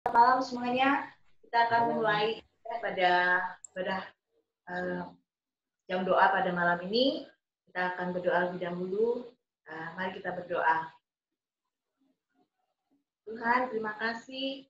Selamat malam semuanya. Kita akan mulai pada jam doa pada malam ini. Kita akan berdoa lebih dahulu. Mari kita berdoa. Tuhan, terima kasih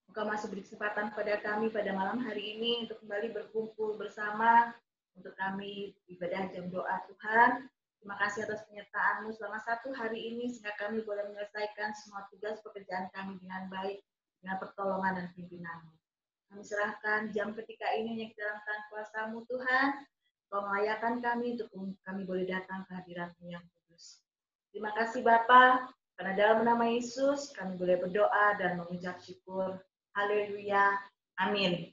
Engkau masih beri kesempatan kepada kami pada malam hari ini untuk kembali berkumpul bersama untuk kami ibadah jam doa. Tuhan, terima kasih atas penyertaan-Mu selama satu hari ini sehingga kami boleh menyelesaikan semua tugas pekerjaan kami dengan baik, dengan pertolongan dan pimpinan-Mu. Kami serahkan jam ketika ini yang dalam tangan kuasa-Mu Tuhan. Kau melayakan kami untuk kami boleh datang ke hadirat-Mu yang kudus. Terima kasih Bapa, karena dalam nama Yesus kami boleh berdoa dan mengucap syukur. Haleluya. Amin.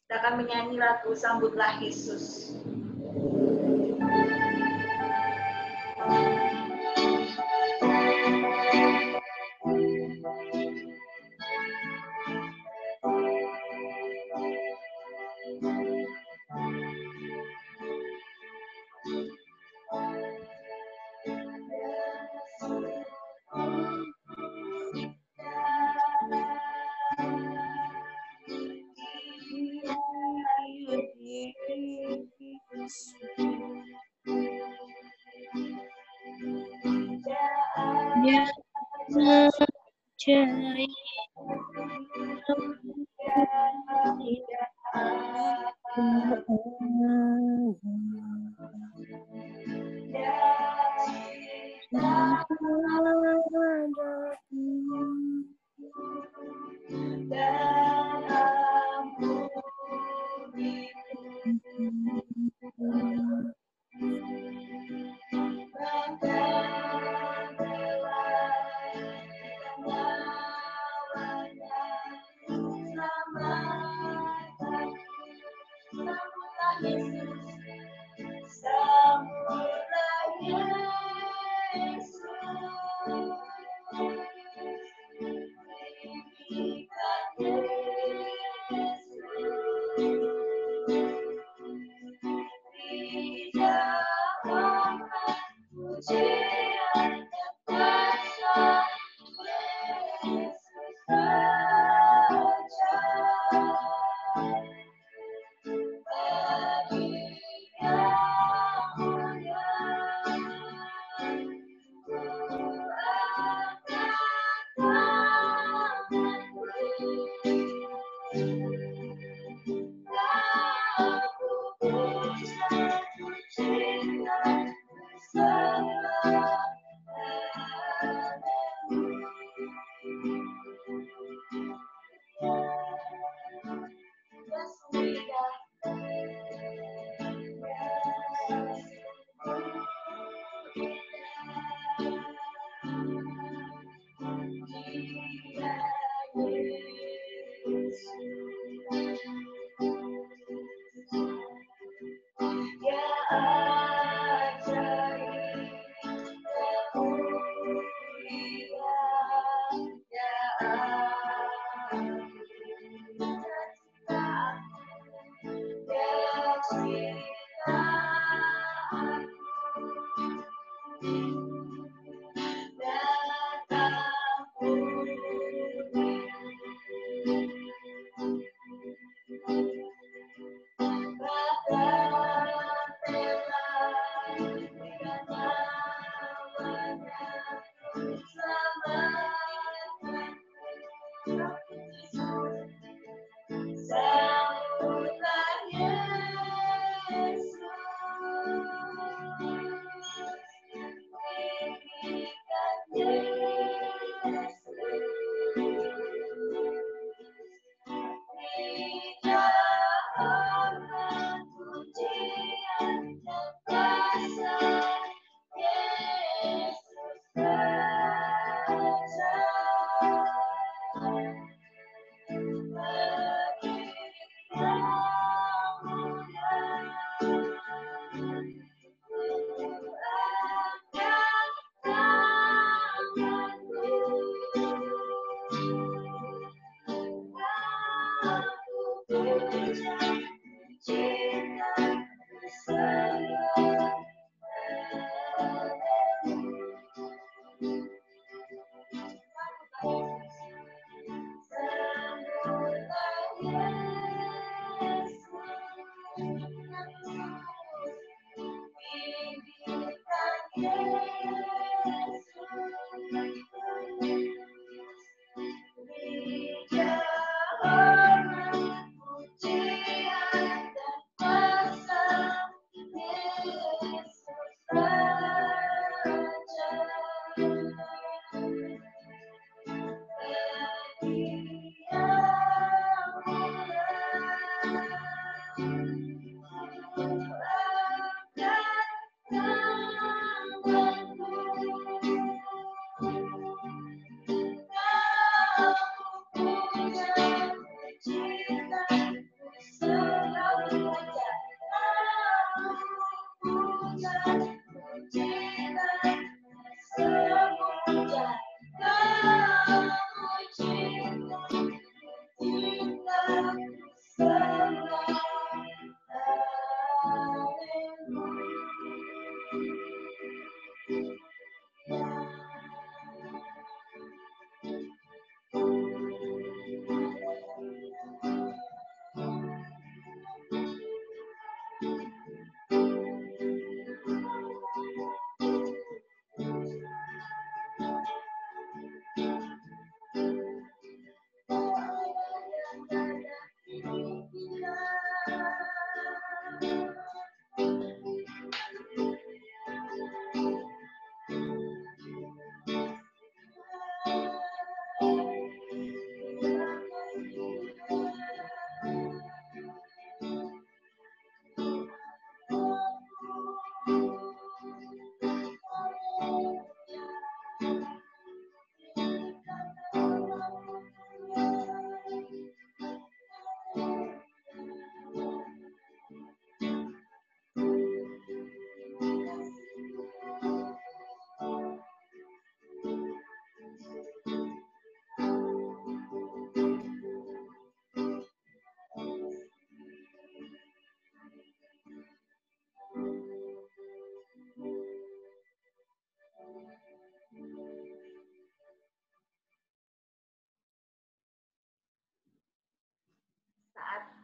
Kita akan menyanyi lagu Sambutlah Yesus.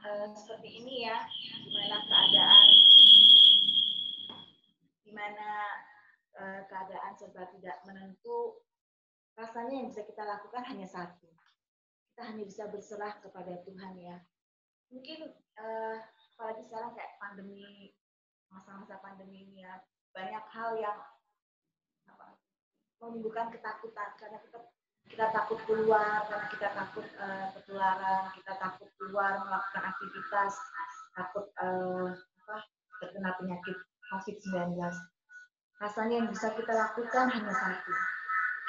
seperti ini ya, di mana keadaan serba tidak menentu, rasanya yang bisa kita lakukan hanya satu. Kita hanya bisa berserah kepada Tuhan ya. Mungkin apalagi sekarang kayak pandemi, masa-masa pandemi ini ya, banyak hal yang menimbulkan ketakutan karena kita takut keluar, karena kita takut ketularan, kita takut keluar melakukan aktivitas, takut terkena penyakit COVID-19. Rasanya yang bisa kita lakukan hanya satu.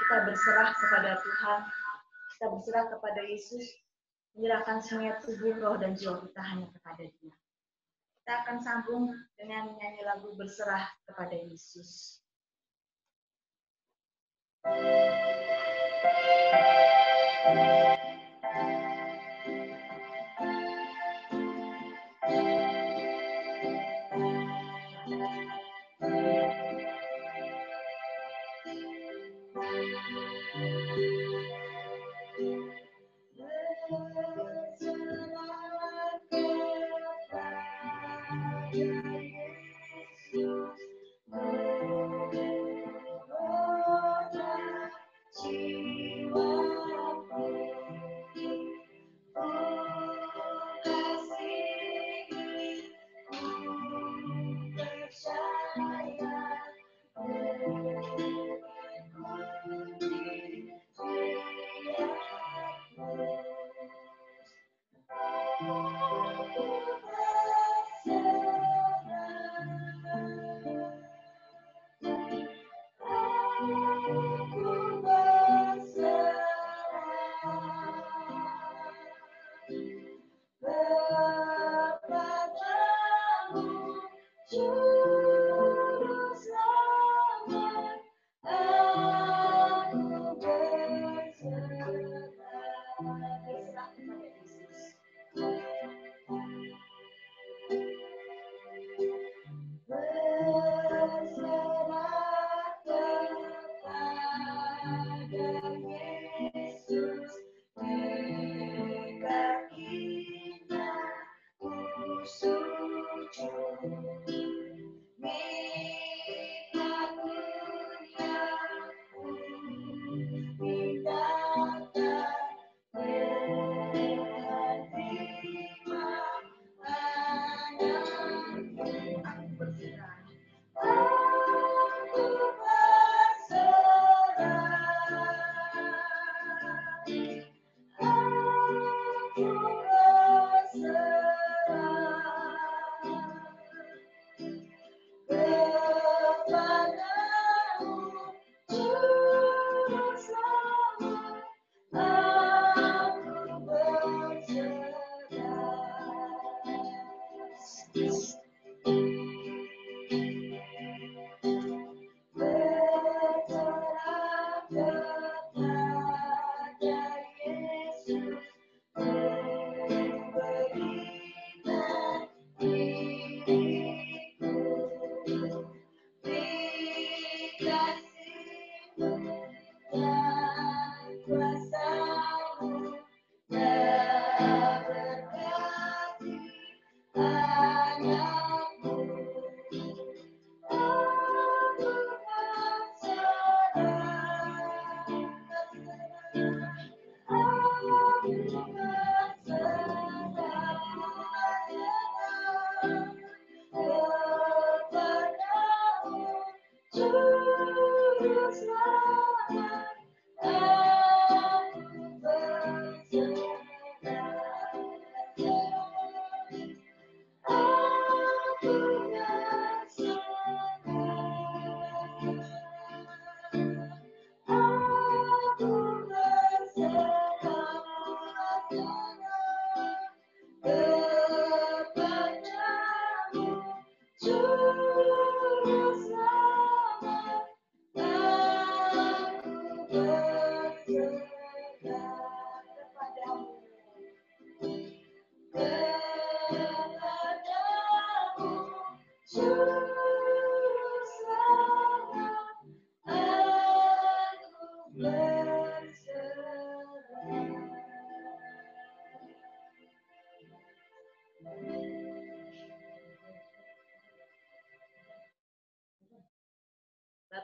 Kita berserah kepada Tuhan, kita berserah kepada Yesus, menyerahkan semuanya tubuh, roh, dan jiwa kita hanya kepada Dia. Kita akan sambung dengan menyanyi lagu Berserah kepada Yesus.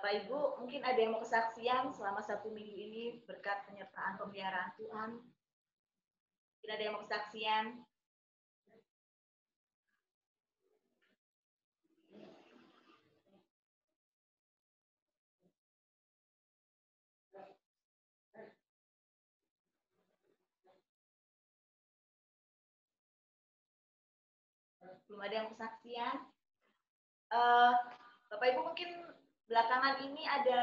Bapak Ibu, mungkin ada yang mau kesaksian selama 1 minggu ini berkat penyertaan pemeliharaan Tuhan. Mungkin ada yang mau kesaksian. Belum ada yang kesaksian. Bapak Ibu, mungkin belakangan ini ada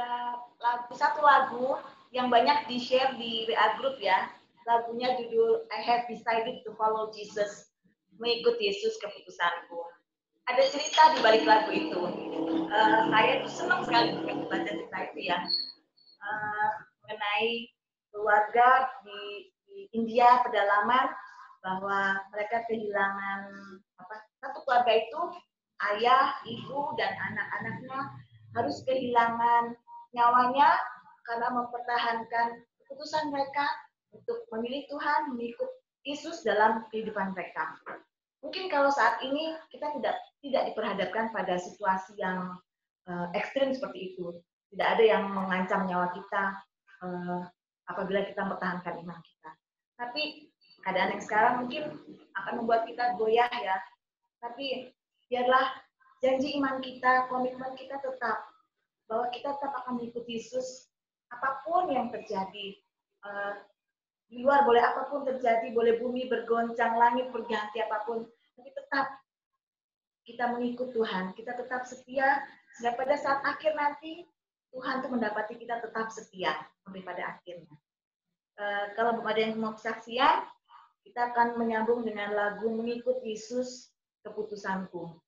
satu lagu yang banyak di-share di WA group ya. Lagunya judul I Have Decided to Follow Jesus. Mengikut Yesus keputusanku. Ada cerita di balik lagu itu. Saya tuh senang sekali baca cerita itu ya. Mengenai keluarga di India pedalaman, bahwa mereka kehilangan satu keluarga itu, ayah, ibu, dan anak-anaknya harus kehilangan nyawanya karena mempertahankan keputusan mereka untuk memilih Tuhan, mengikut Yesus dalam kehidupan mereka. Mungkin kalau saat ini kita tidak diperhadapkan pada situasi yang ekstrim seperti itu. Tidak ada yang mengancam nyawa kita apabila kita mempertahankan iman kita. Tapi keadaan yang sekarang mungkin akan membuat kita goyah ya. Tapi biarlah janji iman kita, komitmen kita tetap, bahwa kita tetap akan mengikuti Yesus apapun yang terjadi. Di luar boleh apapun terjadi, boleh bumi bergoncang, langit berganti apapun, tapi tetap kita mengikut Tuhan, kita tetap setia, sehingga pada saat akhir nanti Tuhan tuh mendapati kita tetap setia sampai pada akhirnya. Kalau belum ada yang mau kesaksian, kita akan menyambung dengan lagu Mengikut Yesus Keputusanku.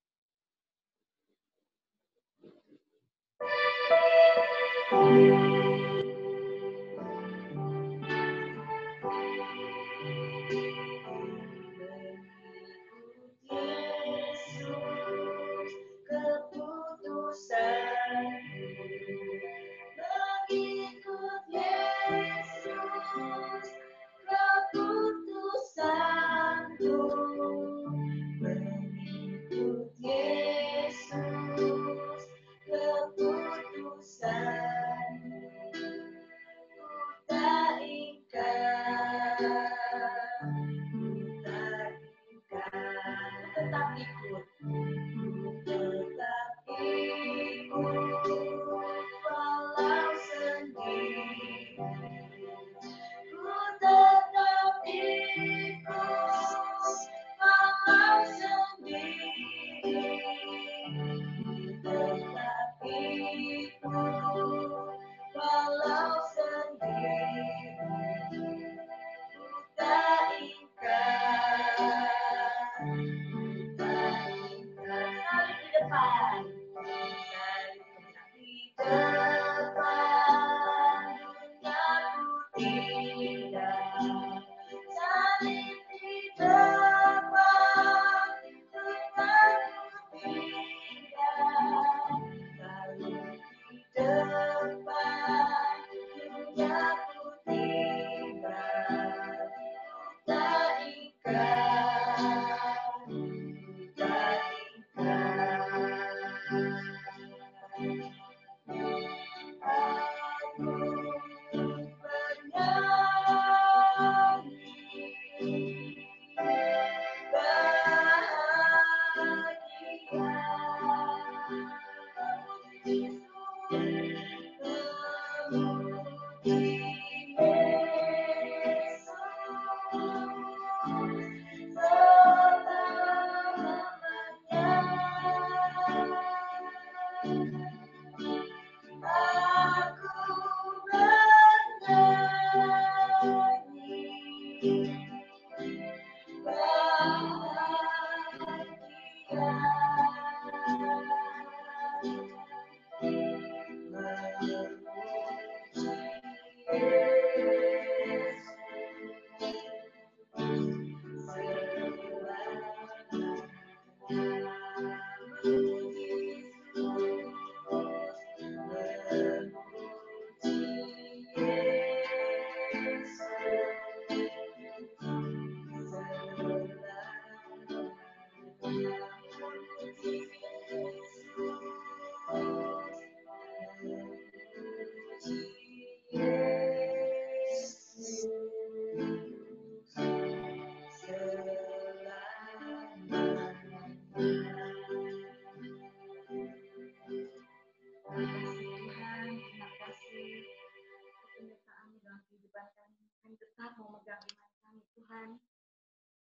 Tuhan.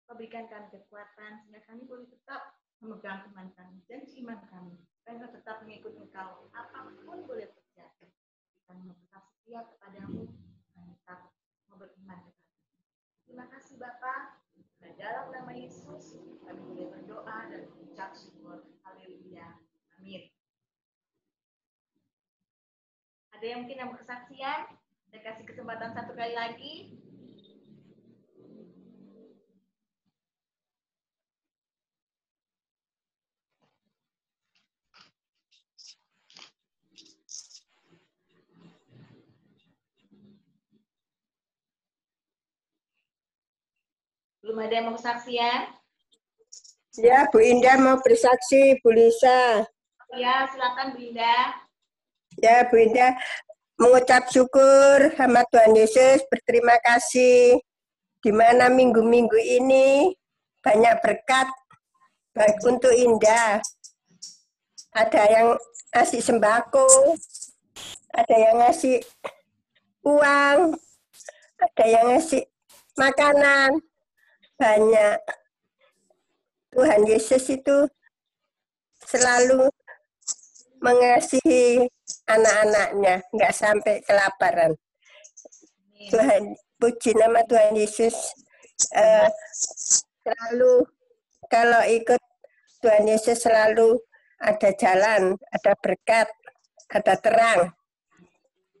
Kau berikan kami kekuatan sehingga kami boleh tetap memegang iman kami, janji iman kami. Kami tetap mengikut Engkau, apapun boleh terjadi. Kami tetap setia kepadamu, kami tetap mau beriman kepadamu. Terima kasih Bapa. Dalam nama Yesus, kami boleh berdoa dan mengucap syukur. Haleluya. Amin. Ada yang mungkin yang berkesaksian? Saya kasih kesempatan satu kali lagi. Belum ada yang mau kesaksian? Ya, Bu Indah mau bersaksi, Bu Lisa. Ya, silakan Bu Indah. Ya, Bu Indah mengucap syukur sama Tuhan Yesus, berterima kasih di mana minggu-minggu ini banyak berkat baik untuk Indah. Ada yang ngasih sembako, ada yang ngasih uang, ada yang ngasih makanan, banyak. Tuhan Yesus itu selalu mengasihi anak-anaknya, nggak sampai kelaparan. Tuhan, puji nama Tuhan Yesus. Selalu kalau ikut Tuhan Yesus selalu ada jalan, ada berkat, ada terang.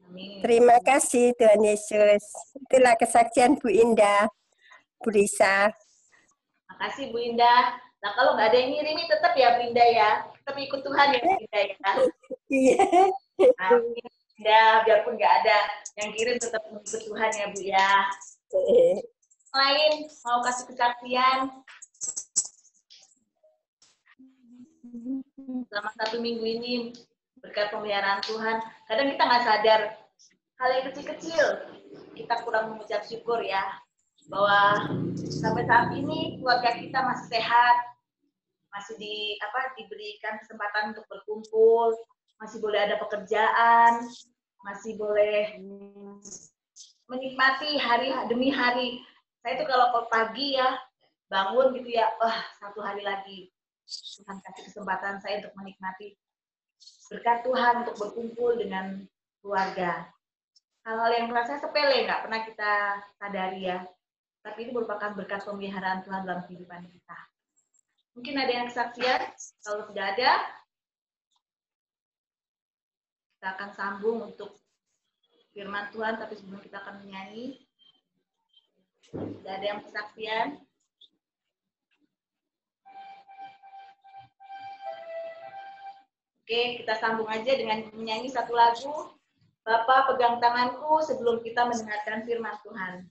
Amin. Terima kasih Tuhan Yesus. Itulah kesaksian Bu Indah, Bu Lisa. Makasih Bu Indah. Nah kalau nggak ada yang ngirimin tetap ya Bu Indah ya. Tetap ikut Tuhan ya Bu Indah ya. Iya. Amin. Indah, biarpun nggak ada yang kirim tetap mengikut Tuhan ya Bu ya. Lain mau kasih kesaksian. Selama 1 minggu ini berkat pemeliharaan Tuhan. Kadang kita nggak sadar hal yang kecil-kecil kita kurang mengucap syukur ya. Bahwa sampai saat ini keluarga kita masih sehat, masih diberikan kesempatan untuk berkumpul, masih boleh ada pekerjaan, masih boleh menikmati hari demi hari. Saya itu kalau pagi ya bangun gitu ya, satu hari lagi Tuhan kasih kesempatan saya untuk menikmati berkat Tuhan untuk berkumpul dengan keluarga. Hal-hal yang merasa sepele nggak pernah kita sadari ya. Tapi ini merupakan berkat pemeliharaan Tuhan dalam kehidupan kita. Mungkin ada yang kesaksian, kalau tidak ada, kita akan sambung untuk firman Tuhan, tapi sebelum kita akan menyanyi, tidak ada yang kesaksian. Oke, kita sambung aja dengan menyanyi satu lagu, Bapa pegang tanganku sebelum kita mendengarkan firman Tuhan.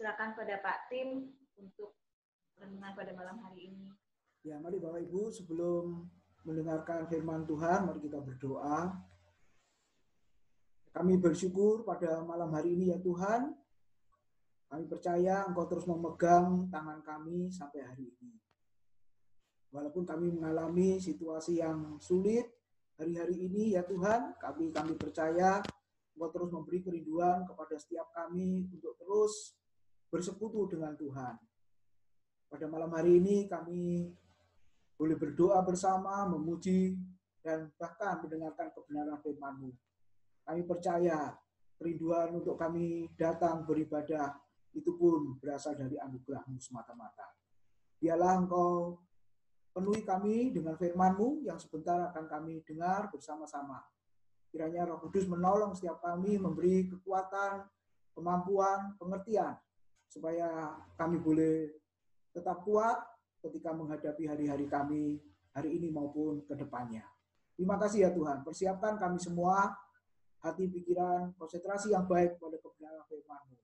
persilakan pada Pak Tim untuk renungan pada malam hari ini. Ya, mari Bapak Ibu, sebelum mendengarkan firman Tuhan, mari kita berdoa. Kami bersyukur pada malam hari ini ya Tuhan. Kami percaya Engkau terus memegang tangan kami sampai hari ini. Walaupun kami mengalami situasi yang sulit hari-hari ini ya Tuhan, kami percaya Engkau terus memberi kerinduan kepada setiap kami untuk terus bersekutu dengan Tuhan. Pada malam hari ini kami boleh berdoa bersama, memuji, dan bahkan mendengarkan kebenaran firman-Mu. Kami percaya kerinduan untuk kami datang beribadah itu pun berasal dari anugerah-Mu semata-mata. Biarlah Engkau penuhi kami dengan firman-Mu yang sebentar akan kami dengar bersama-sama. Kiranya Roh Kudus menolong setiap kami, memberi kekuatan, kemampuan, pengertian, supaya kami boleh tetap kuat ketika menghadapi hari-hari kami, hari ini maupun ke depannya. Terima kasih ya Tuhan, persiapkan kami semua, hati, pikiran, konsentrasi yang baik pada kebenaran firman-Mu.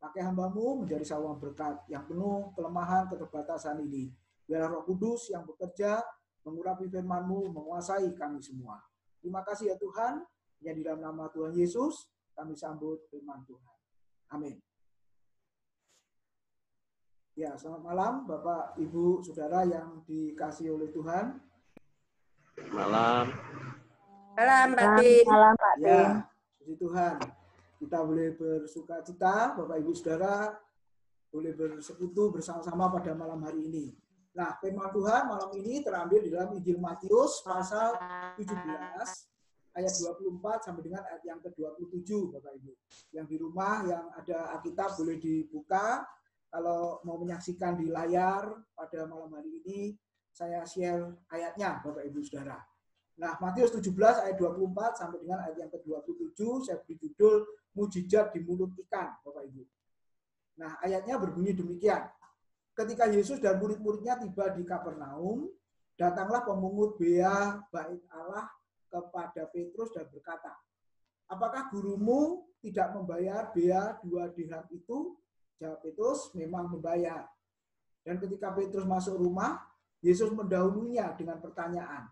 Pakai hamba-Mu menjadi saluran berkat yang penuh kelemahan, keterbatasan ini. Biarlah Roh Kudus yang bekerja, mengurapi firman-Mu, menguasai kami semua. Terima kasih ya Tuhan, yang di dalam nama Tuhan Yesus, kami sambut firman Tuhan. Amin. Ya, selamat malam Bapak, Ibu, Saudara yang dikasihi oleh Tuhan. Malam. Malam, Pak Tim. Malam, Pak Tim. Ya, puji Tuhan. Kita boleh bersuka cita, Bapak Ibu Saudara, boleh bersekutu bersama-sama pada malam hari ini. Nah, firman Tuhan malam ini terambil di dalam Injil Matius pasal 17 ayat 24 sampai dengan ayat yang ke-27, Bapak Ibu. Yang di rumah yang ada Alkitab boleh dibuka. Kalau mau menyaksikan di layar pada malam hari ini, saya share ayatnya, Bapak Ibu Saudara. Nah, Matius 17 ayat 24 sampai dengan ayat yang ke-27, saya beri judul Mujizat di Mulut Ikan, Bapak Ibu. Nah, ayatnya berbunyi demikian. Ketika Yesus dan murid-muridnya tiba di Kapernaum, datanglah pemungut bea bait Allah kepada Petrus dan berkata, "Apakah gurumu tidak membayar bea 2 dirham itu?" Jawab Petrus, "Memang membayar." Dan ketika Petrus masuk rumah, Yesus mendahulunya dengan pertanyaan,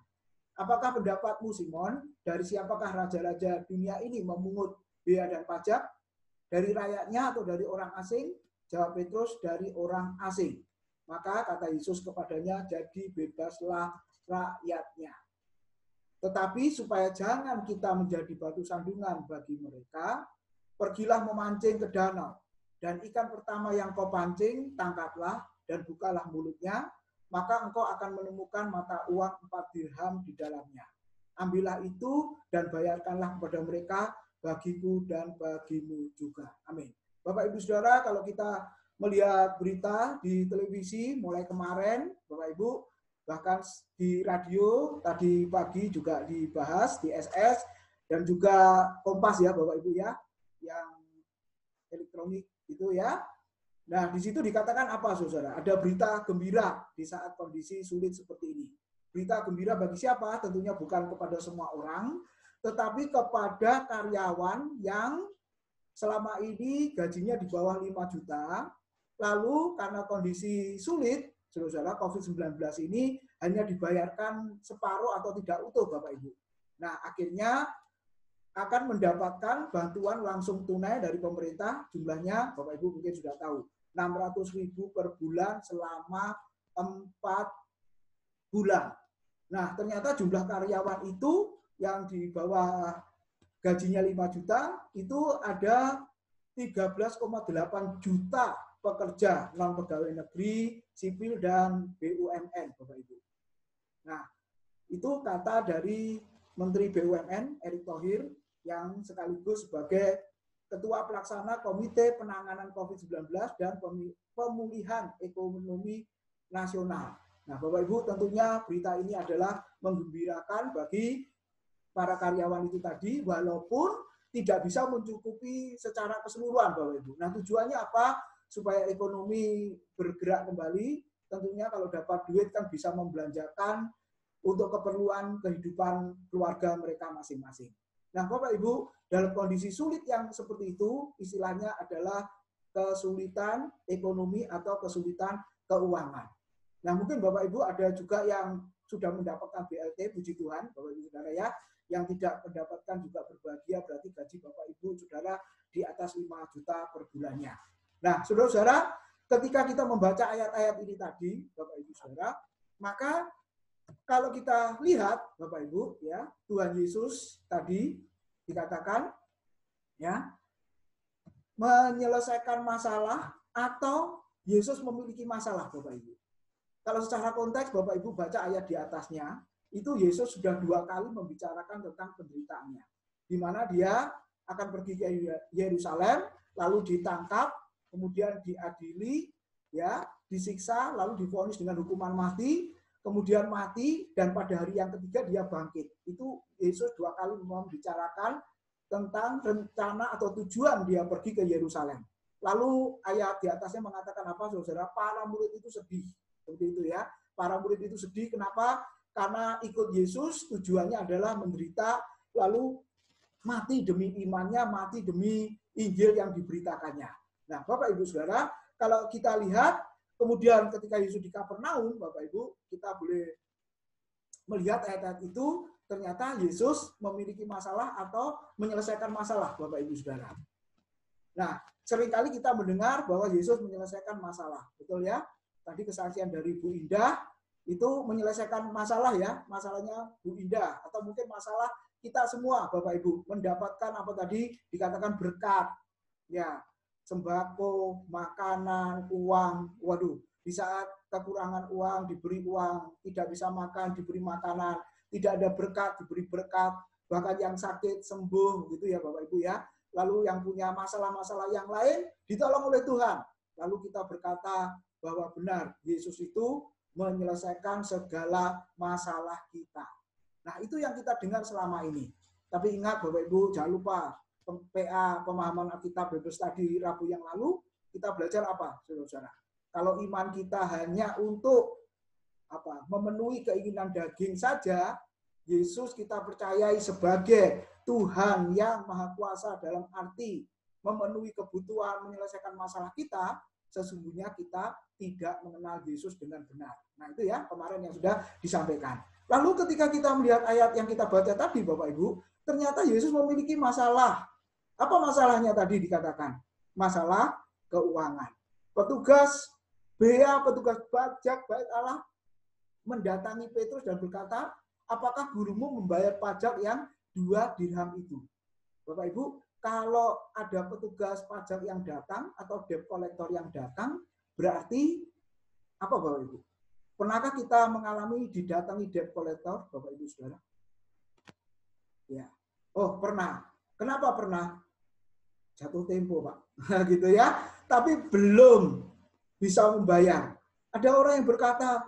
"Apakah pendapatmu, Simon? Dari siapakah raja-raja dunia ini memungut bea dan pajak? Dari rakyatnya atau dari orang asing?" Jawab Petrus, "Dari orang asing." Maka kata Yesus kepadanya, "Jadi bebaslah rakyatnya. Tetapi supaya jangan kita menjadi batu sandungan bagi mereka, pergilah memancing ke danau. Dan ikan pertama yang kau pancing, tangkaplah dan bukalah mulutnya, maka engkau akan menemukan mata uang 4 dirham di dalamnya. Ambillah itu dan bayarkanlah kepada mereka, bagiku dan bagimu juga." Amin. Bapak Ibu Saudara, kalau kita melihat berita di televisi mulai kemarin, Bapak Ibu, bahkan di radio tadi pagi juga dibahas di SS dan juga Kompas ya Bapak Ibu ya, yang elektronik itu ya. Nah, di situ dikatakan apa Saudara? Ada berita gembira di saat kondisi sulit seperti ini. Berita gembira bagi siapa? Tentunya bukan kepada semua orang, tetapi kepada karyawan yang selama ini gajinya di bawah 5 juta, lalu karena kondisi sulit, saudara, COVID-19 ini hanya dibayarkan separuh atau tidak utuh, Bapak Ibu. Nah, akhirnya akan mendapatkan bantuan langsung tunai dari pemerintah, jumlahnya Bapak Ibu mungkin sudah tahu, 600.000 per bulan selama 4 bulan. Nah, ternyata jumlah karyawan itu yang di bawah gajinya 5 juta, itu ada 13,8 juta pekerja non pegawai negeri, sipil, dan BUMN, Bapak Ibu. Nah, itu kata dari Menteri BUMN, Erick Thohir, yang sekaligus sebagai Ketua Pelaksana Komite Penanganan COVID-19 dan Pemulihan Ekonomi Nasional. Nah, Bapak Ibu, tentunya berita ini adalah menggembirakan bagi para karyawan itu tadi, walaupun tidak bisa mencukupi secara keseluruhan, Bapak Ibu. Nah, tujuannya apa? Supaya ekonomi bergerak kembali. Tentunya kalau dapat duit kan bisa membelanjakan untuk keperluan kehidupan keluarga mereka masing-masing. Nah, Bapak Ibu, dalam kondisi sulit yang seperti itu, istilahnya adalah kesulitan ekonomi atau kesulitan keuangan. Nah, mungkin Bapak Ibu ada juga yang sudah mendapatkan BLT, puji Tuhan, Bapak Ibu Saudara ya. Yang tidak mendapatkan juga berbahagia, berarti gaji Bapak Ibu Saudara di atas 5 juta per bulannya. Nah, saudara-saudara, ketika kita membaca ayat-ayat ini tadi, Bapak Ibu Saudara, maka kalau kita lihat, Bapak Ibu, ya, Tuhan Yesus tadi dikatakan, ya, menyelesaikan masalah atau Yesus memiliki masalah, Bapak Ibu. Kalau secara konteks, Bapak Ibu baca ayat di atasnya, itu Yesus sudah 2 kali membicarakan tentang penderitaannya. Di mana dia akan pergi ke Yerusalem, lalu ditangkap, kemudian diadili, ya, disiksa, lalu divonis dengan hukuman mati, kemudian mati, dan pada hari yang ketiga dia bangkit. Itu Yesus 2 kali membicarakan tentang rencana atau tujuan dia pergi ke Yerusalem. Lalu ayat di atasnya mengatakan apa, saudara? Para murid itu sedih. Seperti itu ya. Para murid itu sedih. Kenapa? Karena ikut Yesus tujuannya adalah menderita, lalu mati demi imannya, mati demi Injil yang diberitakannya. Nah, Bapak Ibu Saudara, kalau kita lihat, kemudian ketika Yesus di Kapernaum, Bapak Ibu, kita boleh melihat ayat-ayat itu, ternyata Yesus memiliki masalah atau menyelesaikan masalah, Bapak Ibu Saudara. Nah, seringkali kita mendengar bahwa Yesus menyelesaikan masalah. Betul ya? Tadi kesaksian dari Bu Indah, itu menyelesaikan masalah ya, masalahnya Bu Indah. Atau mungkin masalah kita semua, Bapak Ibu, mendapatkan apa tadi dikatakan berkat. Ya, sembako, makanan, uang. Waduh, di saat kekurangan uang, diberi uang. Tidak bisa makan, diberi makanan. Tidak ada berkat, diberi berkat. Bahkan yang sakit, sembuh. Gitu ya, Bapak Ibu ya. Lalu yang punya masalah-masalah yang lain, ditolong oleh Tuhan. Lalu kita berkata bahwa benar, Yesus itu menyelesaikan segala masalah kita. Nah, itu yang kita dengar selama ini. Tapi ingat Bapak Ibu, jangan lupa PA, pemahaman Alkitab Bible Study Rabu yang lalu, kita belajar apa, saudara-saudara? Kalau iman kita hanya untuk memenuhi keinginan daging saja, Yesus kita percayai sebagai Tuhan yang Maha Kuasa dalam arti memenuhi kebutuhan, menyelesaikan masalah kita, sesungguhnya kita tidak mengenal Yesus dengan benar. Nah, itu ya kemarin yang sudah disampaikan. Lalu ketika kita melihat ayat yang kita baca tadi, Bapak Ibu, ternyata Yesus memiliki masalah. Apa masalahnya tadi dikatakan? Masalah keuangan. Petugas bea, petugas pajak Bait Allah mendatangi Petrus dan berkata, apakah gurumu membayar pajak yang 2 dirham itu? Bapak Ibu, kalau ada petugas pajak yang datang atau debt collector yang datang, berarti apa Bapak Ibu? Pernahkah kita mengalami didatangi debt collector, Bapak Ibu Saudara? Ya. Oh, pernah. Kenapa pernah? Jatuh tempo, Pak. Gitu ya. Tapi belum bisa membayar. Ada orang yang berkata,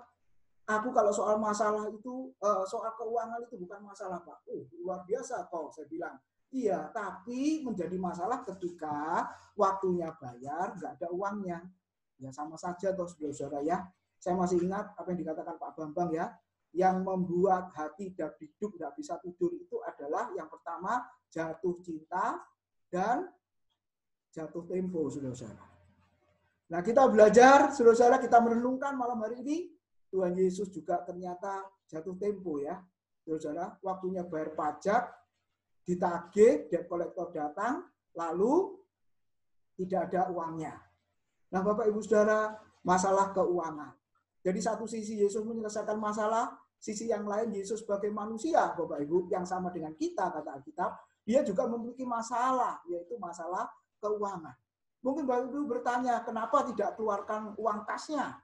aku kalau soal masalah itu, soal keuangan itu bukan masalah, Pak. Luar biasa kok, saya bilang. Iya, tapi menjadi masalah ketika waktunya bayar, nggak ada uangnya. Ya sama saja toh saudara-saudara ya. Saya masih ingat apa yang dikatakan Pak Bambang ya. Yang membuat hati tidak hidup, tidak bisa tidur itu adalah yang pertama jatuh cinta dan jatuh tempo, saudara-saudara. Nah kita belajar, saudara-saudara, kita merenungkan malam hari ini, Tuhan Yesus juga ternyata jatuh tempo ya. Saudara-saudara, waktunya bayar pajak, ditagih, debt collector datang, lalu tidak ada uangnya. Nah, Bapak Ibu Saudara, masalah keuangan. Jadi satu sisi Yesus menyelesaikan masalah, sisi yang lain Yesus sebagai manusia, Bapak Ibu, yang sama dengan kita, kata Alkitab, dia juga memiliki masalah, yaitu masalah keuangan. Mungkin Bapak Ibu bertanya, kenapa tidak keluarkan uang kasnya?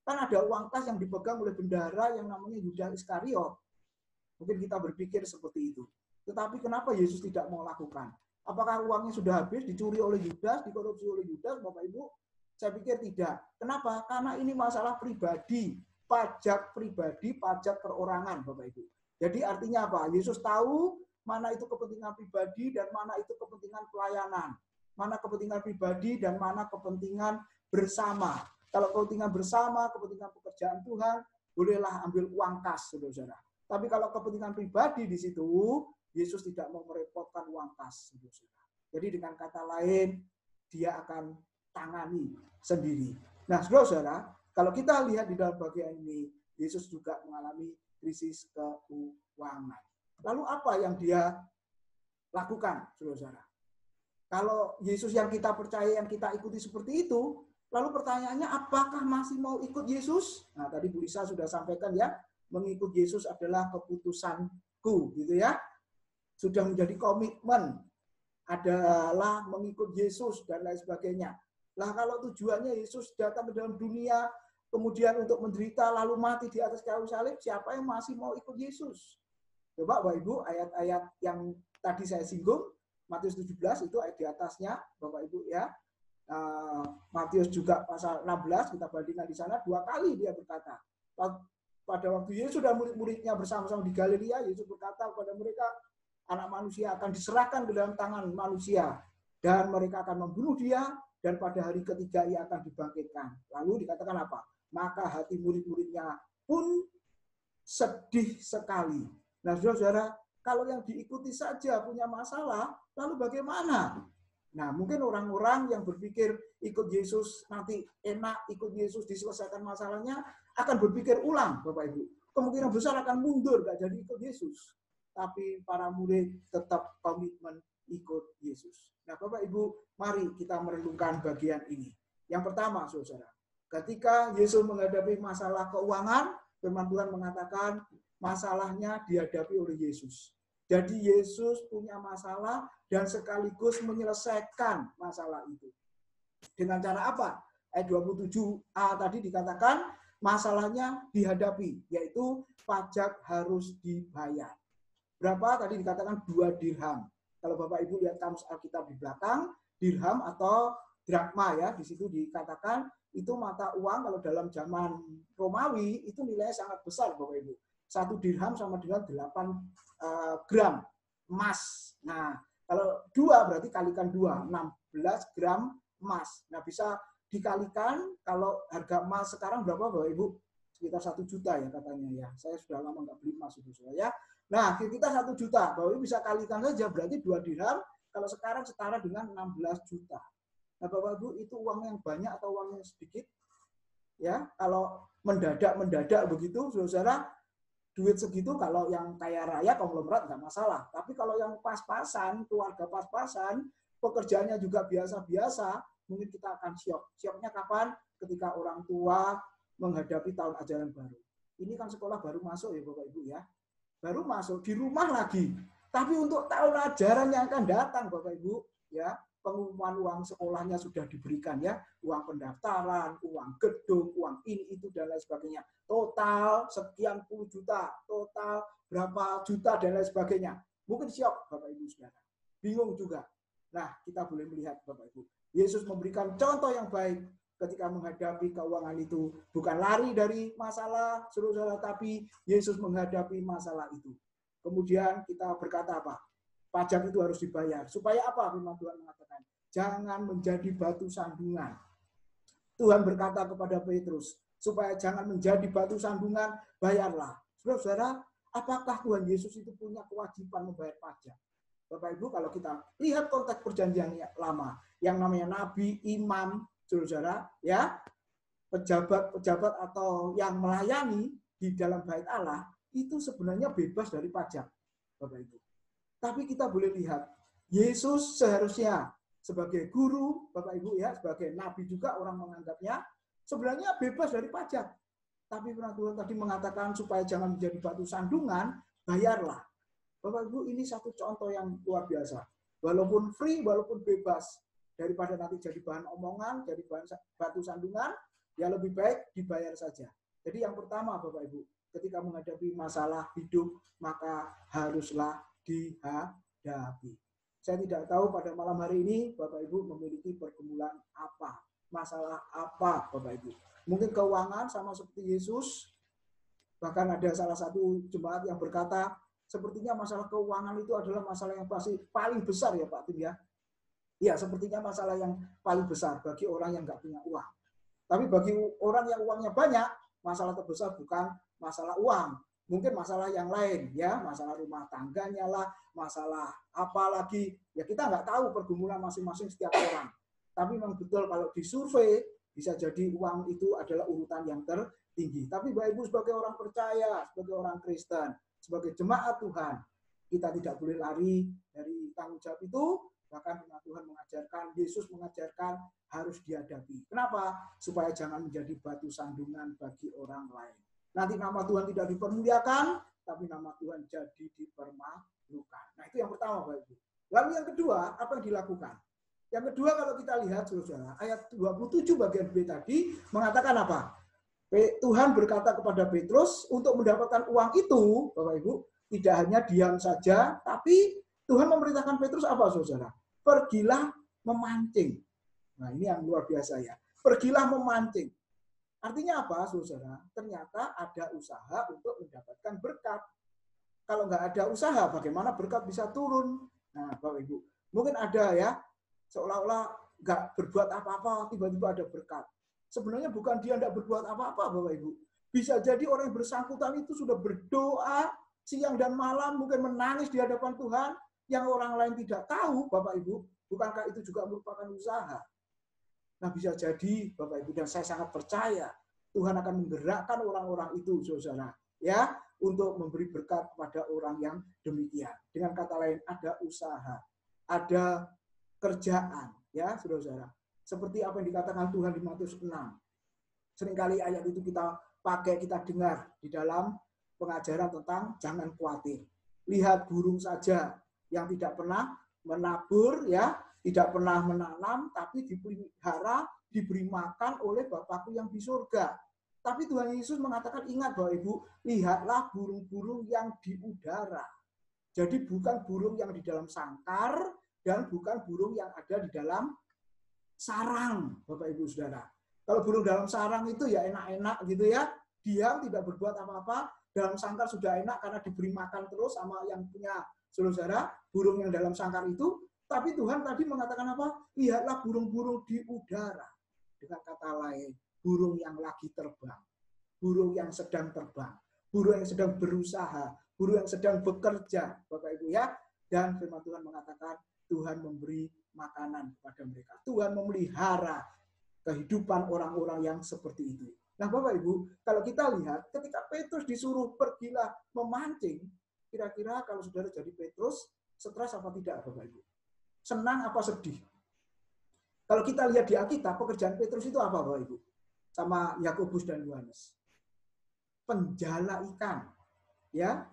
Kan ada uang kas yang dipegang oleh bendahara yang namanya Yudas Iskariot. Mungkin kita berpikir seperti itu. Tetapi kenapa Yesus tidak mau lakukan? Apakah uangnya sudah habis, dicuri oleh Yudas, dikorupsi oleh Yudas, Bapak Ibu? Saya pikir tidak. Kenapa? Karena ini masalah pribadi, pajak pribadi, pajak perorangan, Bapak Ibu. Jadi artinya apa? Yesus tahu mana itu kepentingan pribadi dan mana itu kepentingan pelayanan. Mana kepentingan pribadi dan mana kepentingan bersama. Kalau kepentingan bersama, kepentingan pekerjaan Tuhan, bolehlah ambil uang kas, saudara-saudara. Tapi kalau kepentingan pribadi di situ, Yesus tidak mau merepotkan uang kas. Jadi dengan kata lain, dia akan tangani sendiri. Nah, saudara, kalau kita lihat di dalam bagian ini, Yesus juga mengalami krisis keuangan. Lalu apa yang dia lakukan, saudara? Kalau Yesus yang kita percaya, yang kita ikuti seperti itu, lalu pertanyaannya, apakah masih mau ikut Yesus? Nah, tadi Bu Lisa sudah sampaikan ya, mengikut Yesus adalah keputusanku, gitu ya. Sudah menjadi komitmen, adalah mengikut Yesus dan lain sebagainya. Lah kalau tujuannya Yesus datang ke dalam dunia, kemudian untuk menderita lalu mati di atas kayu salib, siapa yang masih mau ikut Yesus? Coba Bapak Ibu, ayat-ayat yang tadi saya singgung, Matius 17 itu ayat di atasnya, Bapak Ibu ya. Matius juga pasal 16, kita bandingkan di sana, 2 kali dia berkata. Pada waktu Yesus dan murid-muridnya bersama-sama di Galilea, Yesus berkata kepada mereka, anak manusia akan diserahkan ke dalam tangan manusia. Dan mereka akan membunuh dia, dan pada hari ketiga ia akan dibangkitkan. Lalu dikatakan apa? Maka hati murid-muridnya pun sedih sekali. Nah, saudara-saudara, kalau yang diikuti saja punya masalah, lalu bagaimana? Nah, mungkin orang-orang yang berpikir ikut Yesus nanti enak, ikut Yesus diselesaikan masalahnya, akan berpikir ulang, Bapak Ibu. Kemungkinan besar akan mundur, nggak jadi ikut Yesus. Tapi para murid tetap komitmen ikut Yesus. Nah, Bapak Ibu, mari kita merenungkan bagian ini. Yang pertama, saudara, ketika Yesus menghadapi masalah keuangan, firman Tuhan mengatakan masalahnya dihadapi oleh Yesus. Jadi Yesus punya masalah dan sekaligus menyelesaikan masalah itu. Dengan cara apa? Ayat 27a tadi dikatakan masalahnya dihadapi, yaitu pajak harus dibayar. Berapa? Tadi dikatakan 2 dirham. Kalau Bapak Ibu lihat kamus Alkitab di belakang, dirham atau drakma ya, di situ dikatakan itu mata uang kalau dalam zaman Romawi itu nilainya sangat besar Bapak Ibu. 1 dirham sama dengan 8 gram emas. Nah, kalau 2 berarti kalikan 2, 16 gram emas. Nah, bisa dikalikan kalau harga emas sekarang berapa Bapak Ibu? Sekitar 1 juta ya katanya ya. Saya sudah lama nggak beli emas itu ya. Nah, kita 1 juta. Bapak Ibu bisa kalikan saja berarti 2 dirham. Kalau sekarang setara dengan 16 juta. Nah, Bapak Ibu itu uang yang banyak atau uang yang sedikit? Ya, kalau mendadak begitu, saudara, duit segitu kalau yang kaya raya konglomerat nggak masalah. Tapi kalau yang pas-pasan, keluarga pas-pasan, pekerjaannya juga biasa-biasa, mungkin kita akan syok. Syoknya kapan? Ketika orang tua menghadapi tahun ajaran baru. Ini kan sekolah baru masuk ya Bapak Ibu ya. Baru masuk di rumah lagi. Tapi untuk tahun ajaran yang akan datang Bapak Ibu ya, pengumuman uang sekolahnya sudah diberikan ya, uang pendaftaran, uang gedung, uang ini itu dan lain sebagainya. Total sekian puluh juta, total berapa juta dan lain sebagainya. Mungkin syok Bapak Ibu Saudara. Bingung juga. Nah, kita boleh melihat Bapak Ibu. Yesus memberikan contoh yang baik ketika menghadapi keuangan itu. Bukan lari dari masalah, saudara, tapi Yesus menghadapi masalah itu. Kemudian kita berkata apa? Pajak itu harus dibayar. Supaya apa? Firman Tuhan mengatakan, jangan menjadi batu sandungan. Tuhan berkata kepada Petrus, supaya jangan menjadi batu sandungan, bayarlah. Saudara, apakah Tuhan Yesus itu punya kewajiban membayar pajak? Bapak Ibu, kalau kita lihat konteks perjanjian lama, yang namanya nabi, imam, saudara, ya, pejabat-pejabat atau yang melayani di dalam bait Allah, itu sebenarnya bebas dari pajak, Bapak Ibu. Tapi kita boleh lihat, Yesus seharusnya sebagai guru, Bapak Ibu ya, sebagai nabi juga orang menganggapnya, sebenarnya bebas dari pajak. Tapi firman Tuhan tadi mengatakan supaya jangan menjadi batu sandungan, bayarlah. Bapak Ibu, ini satu contoh yang luar biasa. Walaupun free, walaupun bebas, daripada nanti jadi bahan omongan, jadi bahan batu sandungan, ya lebih baik dibayar saja. Jadi yang pertama Bapak Ibu, ketika menghadapi masalah hidup, maka haruslah dihadapi. Saya tidak tahu pada malam hari ini Bapak Ibu memiliki pergumulan apa, masalah apa Bapak Ibu. Mungkin keuangan sama seperti Yesus. Bahkan ada salah satu jemaat yang berkata, sepertinya masalah keuangan itu adalah masalah yang pasti paling besar ya Pak Tim ya. Ya, sepertinya masalah yang paling besar bagi orang yang nggak punya uang. Tapi bagi orang yang uangnya banyak, masalah terbesar bukan masalah uang. Mungkin masalah yang lain, ya, masalah rumah tangganya lah, masalah apa lagi, ya kita nggak tahu pergumulan masing-masing setiap orang. Tapi memang betul kalau disurvei, bisa jadi uang itu adalah urutan yang tertinggi. Tapi Bapak Ibu sebagai orang percaya, sebagai orang Kristen, sebagai jemaat Tuhan, kita tidak boleh lari dari tanggung jawab itu. Bahkan Tuhan mengajarkan, Yesus mengajarkan harus dihadapi. Kenapa? Supaya jangan menjadi batu sandungan bagi orang lain. Nanti nama Tuhan tidak dipermuliakan, tapi nama Tuhan jadi dipermalukan. Nah itu yang pertama Bapak Ibu. Lalu yang kedua, apa yang dilakukan? Yang kedua kalau kita lihat saudara, ayat 27 bagian B tadi mengatakan apa? Tuhan berkata kepada Petrus untuk mendapatkan uang itu, Bapak Ibu, tidak hanya diam saja, tapi Tuhan memerintahkan Petrus apa saudara? Pergilah memancing. Nah ini yang luar biasa ya. Pergilah memancing. Artinya apa saudara? Ternyata ada usaha untuk mendapatkan berkat. Kalau nggak ada usaha, bagaimana berkat bisa turun? Nah Bapak Ibu, mungkin ada ya, seolah-olah nggak berbuat apa-apa, tiba-tiba ada berkat. Sebenarnya bukan dia tidak berbuat apa-apa, Bapak Ibu. Bisa jadi orang yang bersangkutan itu sudah berdoa siang dan malam, mungkin menangis di hadapan Tuhan, yang orang lain tidak tahu, Bapak Ibu. Bukankah itu juga merupakan usaha? Nah, bisa jadi, Bapak Ibu, dan saya sangat percaya, Tuhan akan menggerakkan orang-orang itu, saudara, ya, untuk memberi berkat kepada orang yang demikian. Dengan kata lain, ada usaha, ada kerjaan, ya, saudara-saudara. Seperti apa yang dikatakan Tuhan di Matius 6. Seringkali ayat itu kita pakai, kita dengar di dalam pengajaran tentang jangan khawatir. Lihat burung saja yang tidak pernah menabur, ya, tidak pernah menanam, tapi dipelihara, diberi makan oleh Bapakku yang di surga. Tapi Tuhan Yesus mengatakan, ingat Bapak Ibu, lihatlah burung-burung yang di udara. Jadi bukan burung yang di dalam sangkar, dan bukan burung yang ada di dalam sarang, Bapak Ibu Saudara. Kalau burung dalam sarang itu ya enak-enak gitu ya, diam tidak berbuat apa-apa, dalam sangkar sudah enak karena diberi makan terus sama yang punya saudara, burung yang dalam sangkar itu. Tapi Tuhan tadi mengatakan apa? Lihatlah burung-burung di udara. Dengan kata lain, burung yang lagi terbang, burung yang sedang terbang, burung yang sedang berusaha, burung yang sedang bekerja, Bapak Ibu ya. Dan firman Tuhan mengatakan, Tuhan memberi makanan kepada mereka. Tuhan memelihara kehidupan orang-orang yang seperti itu. Nah Bapak Ibu, kalau kita lihat ketika Petrus disuruh pergilah memancing, kira-kira kalau saudara jadi Petrus, stres apa tidak Bapak Ibu? Senang apa sedih? Kalau kita lihat di Alkitab, pekerjaan Petrus itu apa Bapak Ibu? Sama Yakobus dan Yohanes. Penjala ikan. Ya,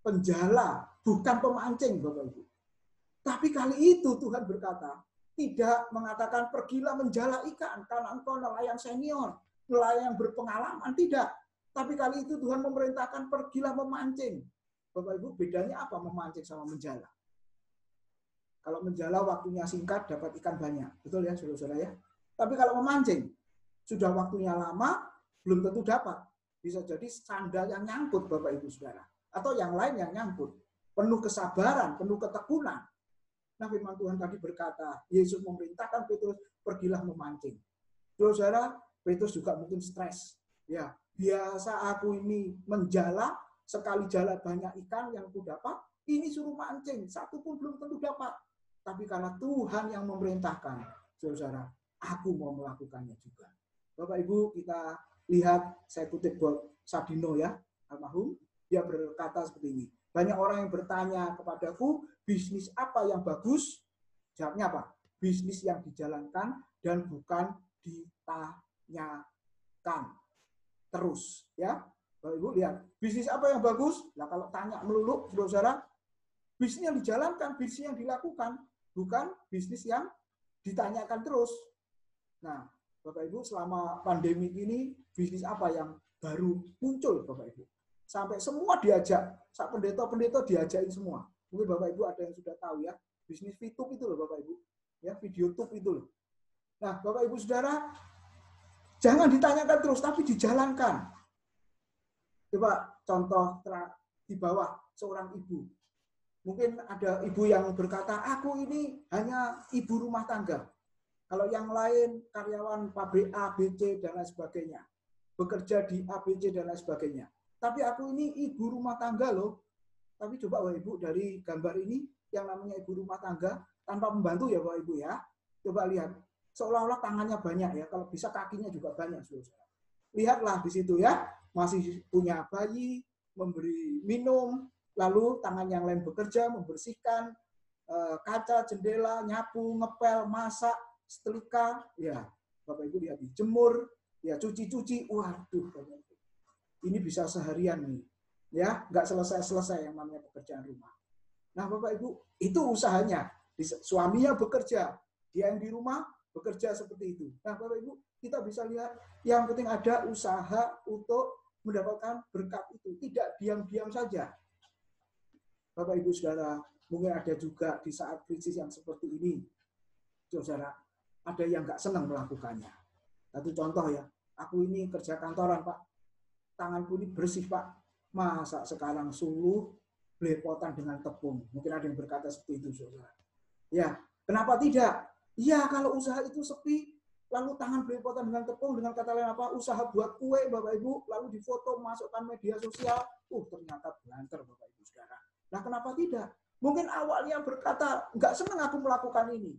penjala, bukan pemancing Bapak Ibu. Tapi kali itu Tuhan berkata, tidak mengatakan pergilah menjala ikan karena engkau nelayan senior, nelayan berpengalaman, tidak. Tapi kali itu Tuhan memerintahkan pergilah memancing. Bapak Ibu, bedanya apa memancing sama menjala? Kalau menjala waktunya singkat dapat ikan banyak, betul ya saudara-saudara ya. Tapi kalau memancing sudah waktunya lama belum tentu dapat. Bisa jadi sandal yang nyangkut Bapak Ibu Saudara, atau yang lain yang nyangkut. Penuh kesabaran, penuh ketekunan. Nah firman Tuhan tadi berkata, Yesus memerintahkan Petrus pergilah memancing. Saudara, Petrus juga mungkin stres. Ya, biasa aku ini menjala, sekali jala banyak ikan yang aku dapat, ini suruh mancing, satu pun belum tentu dapat. Tapi karena Tuhan yang memerintahkan, saudara, aku mau melakukannya juga. Bapak Ibu, kita lihat, saya kutip buat Sadino ya, almarhum, dia berkata seperti ini. Banyak orang yang bertanya kepadaku, bisnis apa yang bagus? Jawabnya apa? Bisnis yang dijalankan dan bukan ditanyakan terus. Ya, Bapak Ibu lihat, bisnis apa yang bagus? Nah kalau tanya melulu, saudara, bisnis yang dijalankan, bisnis yang dilakukan, bukan bisnis yang ditanyakan terus. Nah, Bapak Ibu, selama pandemi ini, bisnis apa yang baru muncul, Bapak Ibu? Sampai semua diajak, saat pendeta-pendeta diajakin semua. Mungkin Bapak Ibu ada yang sudah tahu ya, bisnis VTube itu loh Bapak Ibu. Ya, video tube itu loh. Nah, Bapak Ibu Saudara, jangan ditanyakan terus, tapi dijalankan. Coba contoh di bawah seorang ibu. Mungkin ada ibu yang berkata, aku ini hanya ibu rumah tangga. Kalau yang lain, karyawan pabrik A, B, C, dan lain sebagainya. Bekerja di A, B, C, dan lain sebagainya. Tapi aku ini ibu rumah tangga loh. Tapi coba Bapak Ibu, dari gambar ini, yang namanya ibu rumah tangga, tanpa membantu ya Bapak Ibu ya. Coba lihat, seolah-olah tangannya banyak ya, kalau bisa kakinya juga banyak. Saudara. Lihatlah di situ ya, masih punya bayi, memberi minum, lalu tangan yang lain bekerja, membersihkan kaca, jendela, nyapu, ngepel, masak, setrika, ya Bapak Ibu lihat, jemur, ya cuci-cuci, waduh Bapak Ibu. Ini bisa seharian nih, ya nggak selesai-selesai yang namanya pekerjaan rumah. Nah Bapak Ibu, itu usahanya. Suaminya bekerja, dia yang di rumah bekerja seperti itu. Nah Bapak Ibu, kita bisa lihat yang penting ada usaha untuk mendapatkan berkat itu. Tidak diam-diam saja. Bapak Ibu Saudara, mungkin ada juga di saat krisis yang seperti ini, Saudara, ada yang nggak senang melakukannya. Satu contoh ya, aku ini kerja kantoran Pak, tanganku ini bersih Pak, masa sekarang suluh belepotan dengan tepung. Mungkin ada yang berkata seperti itu Saudara. Ya, kenapa tidak? Ya kalau usaha itu sepi, lalu tangan belepotan dengan tepung, dengan kata lain apa, usaha buat kue Bapak Ibu, lalu difoto, masukkan media sosial, ternyata banter Bapak Ibu Saudara. Nah kenapa tidak? Mungkin awalnya berkata, nggak senang aku melakukan ini.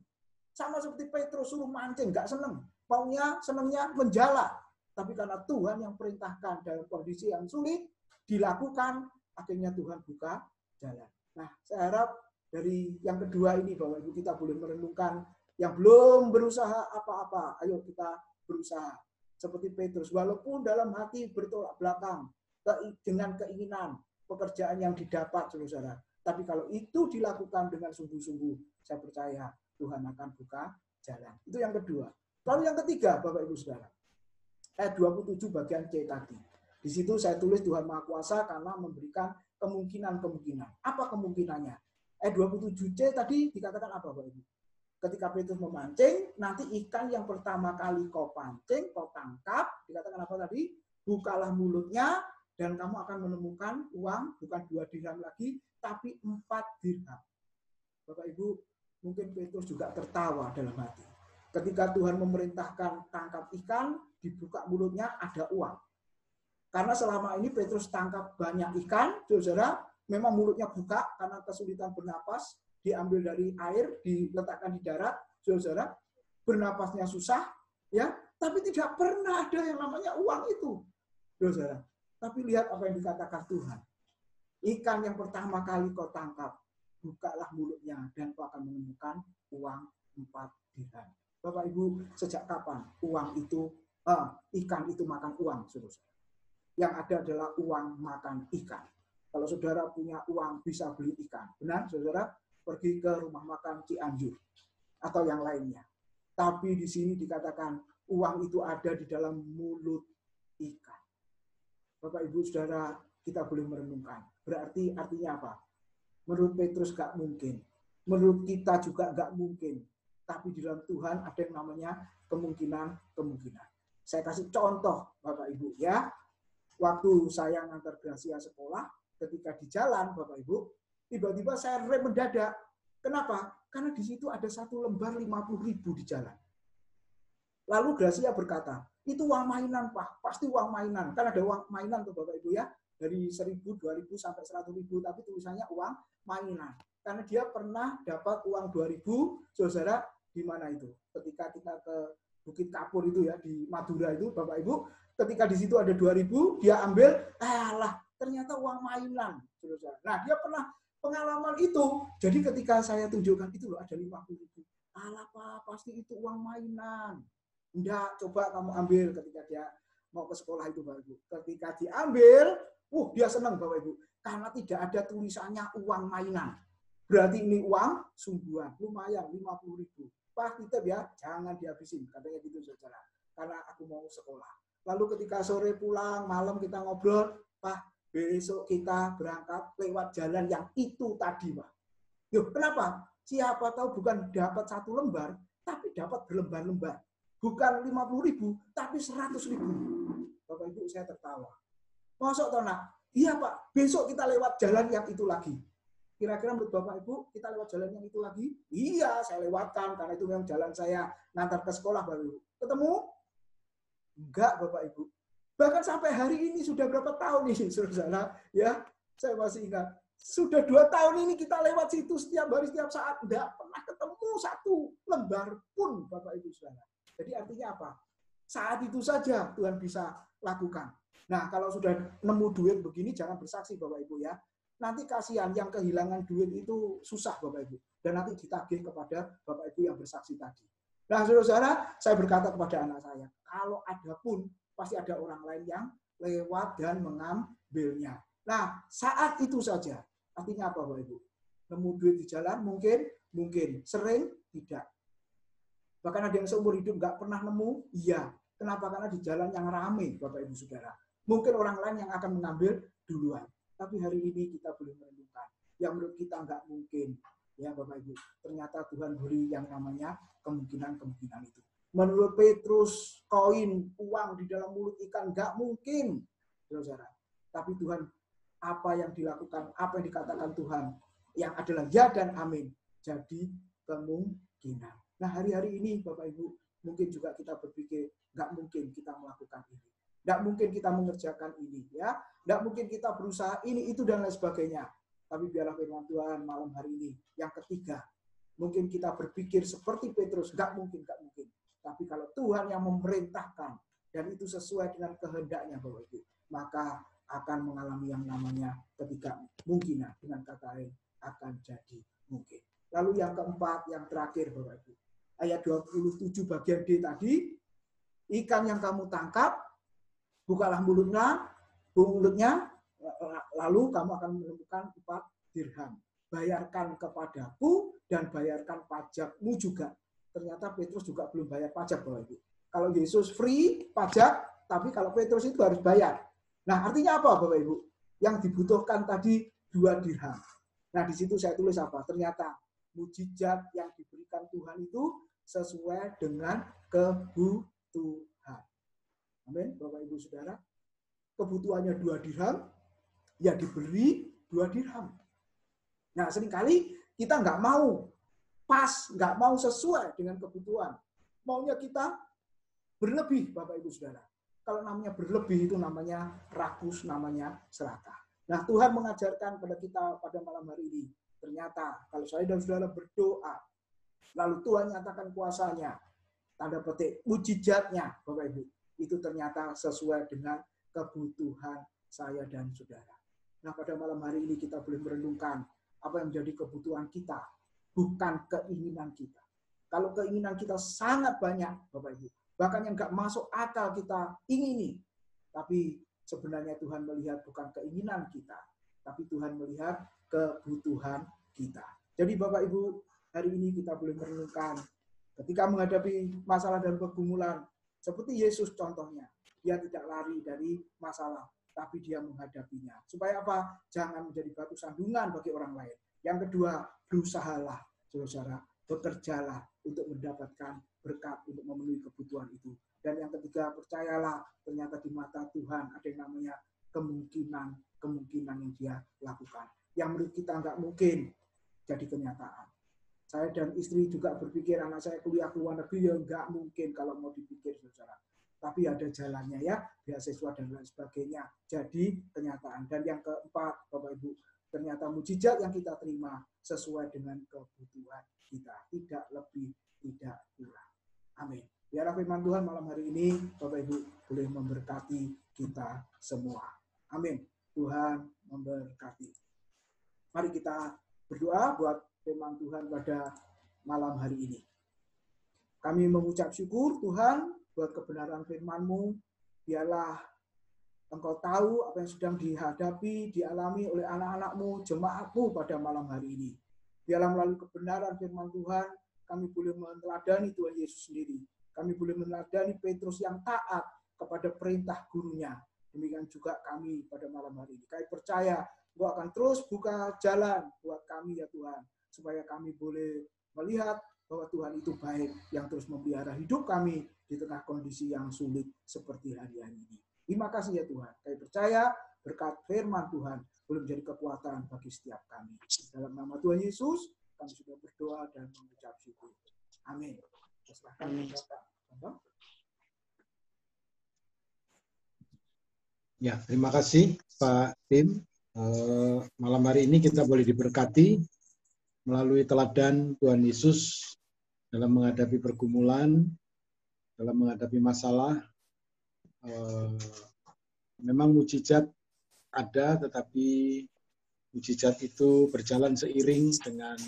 Sama seperti Petrus suruh mancing, nggak senang. Maunya, senangnya menjala. Tapi karena Tuhan yang perintahkan dalam kondisi yang sulit, dilakukan, akhirnya Tuhan buka jalan. Nah, saya harap dari yang kedua ini, Bapak Ibu, kita boleh merenungkan yang belum berusaha apa-apa. Ayo kita berusaha. Seperti Petrus, walaupun dalam hati bertolak belakang, dengan keinginan, pekerjaan yang didapat, saudara. Tapi kalau itu dilakukan dengan sungguh-sungguh, saya percaya Tuhan akan buka jalan. Itu yang kedua. Lalu yang ketiga, Bapak Ibu Saudara. Ayat 27 bagian C tadi. Di situ saya tulis Tuhan Maha Kuasa karena memberikan kemungkinan-kemungkinan. Apa kemungkinannya? Ayat 27C tadi dikatakan apa, Bapak Ibu? Ketika Petrus memancing, nanti ikan yang pertama kali kau pancing, kau tangkap, dikatakan apa tadi? Bukalah mulutnya, dan kamu akan menemukan uang, bukan 2 dirham lagi, tapi 4 dirham. Bapak Ibu, mungkin Petrus juga tertawa dalam hati. Ketika Tuhan memerintahkan tangkap ikan, dibuka mulutnya, ada uang. Karena selama ini Petrus tangkap banyak ikan, saudara, memang mulutnya buka karena kesulitan bernapas, diambil dari air, diletakkan di darat, saudara, bernapasnya susah, ya, tapi tidak pernah ada yang namanya uang itu, saudara. Tapi lihat apa yang dikatakan Tuhan. Ikan yang pertama kali kau tangkap, bukalah mulutnya dan kau akan menemukan uang 4 dirham. Bapak Ibu, sejak kapan uang itu, ikan itu makan uang, saudara? Yang ada adalah uang makan ikan. Kalau saudara punya uang bisa beli ikan, benar saudara? Pergi ke rumah makan Cianjur atau yang lainnya. Tapi di sini dikatakan uang itu ada di dalam mulut ikan. Bapak Ibu Saudara, kita boleh merenungkan. Berarti artinya apa? Menurut Petrus gak mungkin. Menurut kita juga gak mungkin. Tapi di dalam Tuhan ada yang namanya kemungkinan-kemungkinan. Saya kasih contoh Bapak Ibu ya. Waktu saya ngantar Gracia sekolah, ketika di jalan Bapak Ibu, tiba-tiba saya rem mendadak. Kenapa? Karena di situ ada 1 lembar 50.000 di jalan. Lalu Gracia berkata, itu uang mainan Pak, pasti uang mainan. Kan ada uang mainan tuh Bapak Ibu ya, dari 1.000, 2.000 sampai 100.000, tapi tulisannya uang mainan. Karena dia pernah dapat uang 2.000, saudara, di mana itu? Ketika kita ke Bukit Kapur itu ya, di Madura itu Bapak Ibu, ketika di situ ada 2.000, dia ambil, ternyata uang mainan, saudara. Nah, dia pernah pengalaman itu. Jadi ketika saya tunjukkan itu loh ada 50.000. Alah Pak, pasti itu uang mainan. Enggak, coba kamu ambil ketika dia mau ke sekolah itu Bapak Ibu. Ketika diambil, dia senang Bapak Ibu. Karena tidak ada tulisannya uang mainan. Berarti ini uang sungguhan, lumayan 50.000. Pak, titip ya, jangan dihabisin. Katanya gitu saudara. Karena aku mau sekolah. Lalu ketika sore pulang, malam kita ngobrol, Pak, besok kita berangkat lewat jalan yang itu tadi, Pak. Yuk, kenapa? Siapa tahu bukan dapat 1 lembar, tapi dapat berlembar-lembar. Bukan 50.000, tapi 100.000. Bapak Ibu, saya tertawa. Masuk toh nak? Iya Pak, besok kita lewat jalan yang itu lagi. Kira-kira menurut Bapak Ibu, kita lewat jalan yang itu lagi? Iya, saya lewatkan, karena itu memang jalan saya ngantar ke sekolah Bapak Ibu. Ketemu? Enggak Bapak Ibu. Bahkan sampai hari ini sudah berapa tahun nih, saudara? Ya, saya masih ingat. Sudah 2 tahun ini kita lewat situ setiap hari, setiap saat. Tidak pernah ketemu satu lembar pun, Bapak Ibu Saudara. Jadi artinya apa? Saat itu saja Tuhan bisa lakukan. Nah, kalau sudah nemu duit begini, jangan bersaksi Bapak Ibu ya. Nanti kasihan yang kehilangan duit itu susah Bapak Ibu. Dan nanti ditagih kepada Bapak Ibu yang bersaksi tadi. Nah, saudara-saudara, saya berkata kepada anak saya, kalau ada pun, pasti ada orang lain yang lewat dan mengambilnya. Nah, saat itu saja. Artinya apa, Bapak Ibu? Nemu duit di jalan mungkin, sering tidak. Bahkan ada yang seumur hidup nggak pernah nemu, iya. Kenapa? Karena di jalan yang ramai, Bapak Ibu Saudara. Mungkin orang lain yang akan mengambil duluan. Tapi hari ini kita boleh merenungkan. Yang menurut kita nggak mungkin, ya Bapak Ibu. Ternyata Tuhan beri yang namanya kemungkinan-kemungkinan itu. Menurut Petrus, koin, uang di dalam mulut ikan nggak mungkin, saudara. Tapi Tuhan, apa yang dilakukan, apa yang dikatakan Tuhan, yang adalah ya dan amin, jadi kemungkinan. Nah, hari-hari ini Bapak Ibu, mungkin juga kita berpikir, nggak mungkin kita melakukan ini. Nggak mungkin kita mengerjakan ini, ya. Nggak mungkin kita berusaha ini, itu, dan lain sebagainya. Tapi biarlah firman Tuhan malam hari ini. Yang ketiga, mungkin kita berpikir seperti Petrus, nggak mungkin. Tapi kalau Tuhan yang memerintahkan, dan itu sesuai dengan kehendaknya Bapak Ibu, maka akan mengalami yang namanya ketika mungkinan, dengan kata lain akan jadi mungkin. Lalu yang keempat, yang terakhir Bapak Ibu, ayat 27 bagian D tadi, ikan yang kamu tangkap, bukalah mulutnya, lalu kamu akan menemukan 4 dirham. Bayarkan kepadaku dan bayarkan pajakmu juga. Ternyata Petrus juga belum bayar pajak Bapak Ibu. Kalau Yesus free pajak, tapi kalau Petrus itu harus bayar. Nah, artinya apa Bapak Ibu? Yang dibutuhkan tadi 2 dirham. Nah, di situ saya tulis apa? Ternyata mujizat yang diberikan Tuhan itu sesuai dengan kebutuhan. Amin, Bapak Ibu Saudara. Kebutuhannya 2 dirham, ya diberi 2 dirham. Nah, seringkali kita nggak mau pas, nggak mau sesuai dengan kebutuhan. Maunya kita berlebih, Bapak Ibu Saudara. Kalau namanya berlebih itu namanya rakus, namanya serakah. Nah, Tuhan mengajarkan pada kita pada malam hari ini. Ternyata kalau saya dan saudara berdoa, lalu Tuhan nyatakan kuasanya, tanda petik mujizatnya, Bapak Ibu, itu ternyata sesuai dengan kebutuhan saya dan saudara. Nah, pada malam hari ini kita boleh merenungkan apa yang menjadi kebutuhan kita, bukan keinginan kita. Kalau keinginan kita sangat banyak, Bapak Ibu, bahkan yang nggak masuk akal kita ingini. Tapi sebenarnya Tuhan melihat bukan keinginan kita, tapi Tuhan melihat kebutuhan kita. Jadi Bapak Ibu, hari ini kita boleh merenungkan ketika menghadapi masalah dan pergumulan, seperti Yesus contohnya, dia tidak lari dari masalah, tapi dia menghadapinya. Supaya apa? Jangan menjadi batu sandungan bagi orang lain. Yang kedua, berusahalah, saudara, bekerjalah untuk mendapatkan berkat untuk memenuhi kebutuhan itu. Dan yang ketiga, percayalah, ternyata di mata Tuhan ada yang namanya kemungkinan yang dia lakukan. Yang menurut kita nggak mungkin jadi kenyataan. Saya dan istri juga berpikir anak saya kuliah ke luar negeri, ya nggak mungkin kalau mau dipikir, saudara. Tapi ada jalannya ya, beasiswa dan lain sebagainya. Jadi kenyataan. Dan yang keempat, Bapak Ibu, ternyata mujizat yang kita terima sesuai dengan kebutuhan kita. Tidak lebih, tidak kurang. Amin. Biarlah firman Tuhan malam hari ini, Bapak Ibu, boleh memberkati kita semua. Amin. Tuhan memberkati. Mari kita berdoa buat firman Tuhan pada malam hari ini. Kami mengucap syukur Tuhan buat kebenaran firman-Mu. Biarlah Engkau tahu apa yang sedang dihadapi, dialami oleh anak-anak-Mu, jemaat-Mu pada malam hari ini. Biarlah melalui kebenaran firman Tuhan, kami boleh meneladani Tuhan Yesus sendiri. Kami boleh meneladani Petrus yang taat kepada perintah gurunya. Demikian juga kami pada malam hari ini. Kami percaya Engkau akan terus buka jalan buat kami ya Tuhan. Supaya kami boleh melihat bahwa Tuhan itu baik yang terus memelihara hidup kami di tengah kondisi yang sulit seperti hari-hari ini. Terima kasih ya Tuhan. Kami percaya berkat firman Tuhan boleh menjadi kekuatan bagi setiap kami. Dalam nama Tuhan Yesus, kami sudah berdoa dan mengucap syukur. Amin. Ya, terima kasih Pak Tim Malam hari ini kita boleh diberkati melalui teladan Tuhan Yesus dalam menghadapi pergumulan, dalam menghadapi masalah. Memang mujizat ada, tetapi mujizat itu berjalan seiring dengan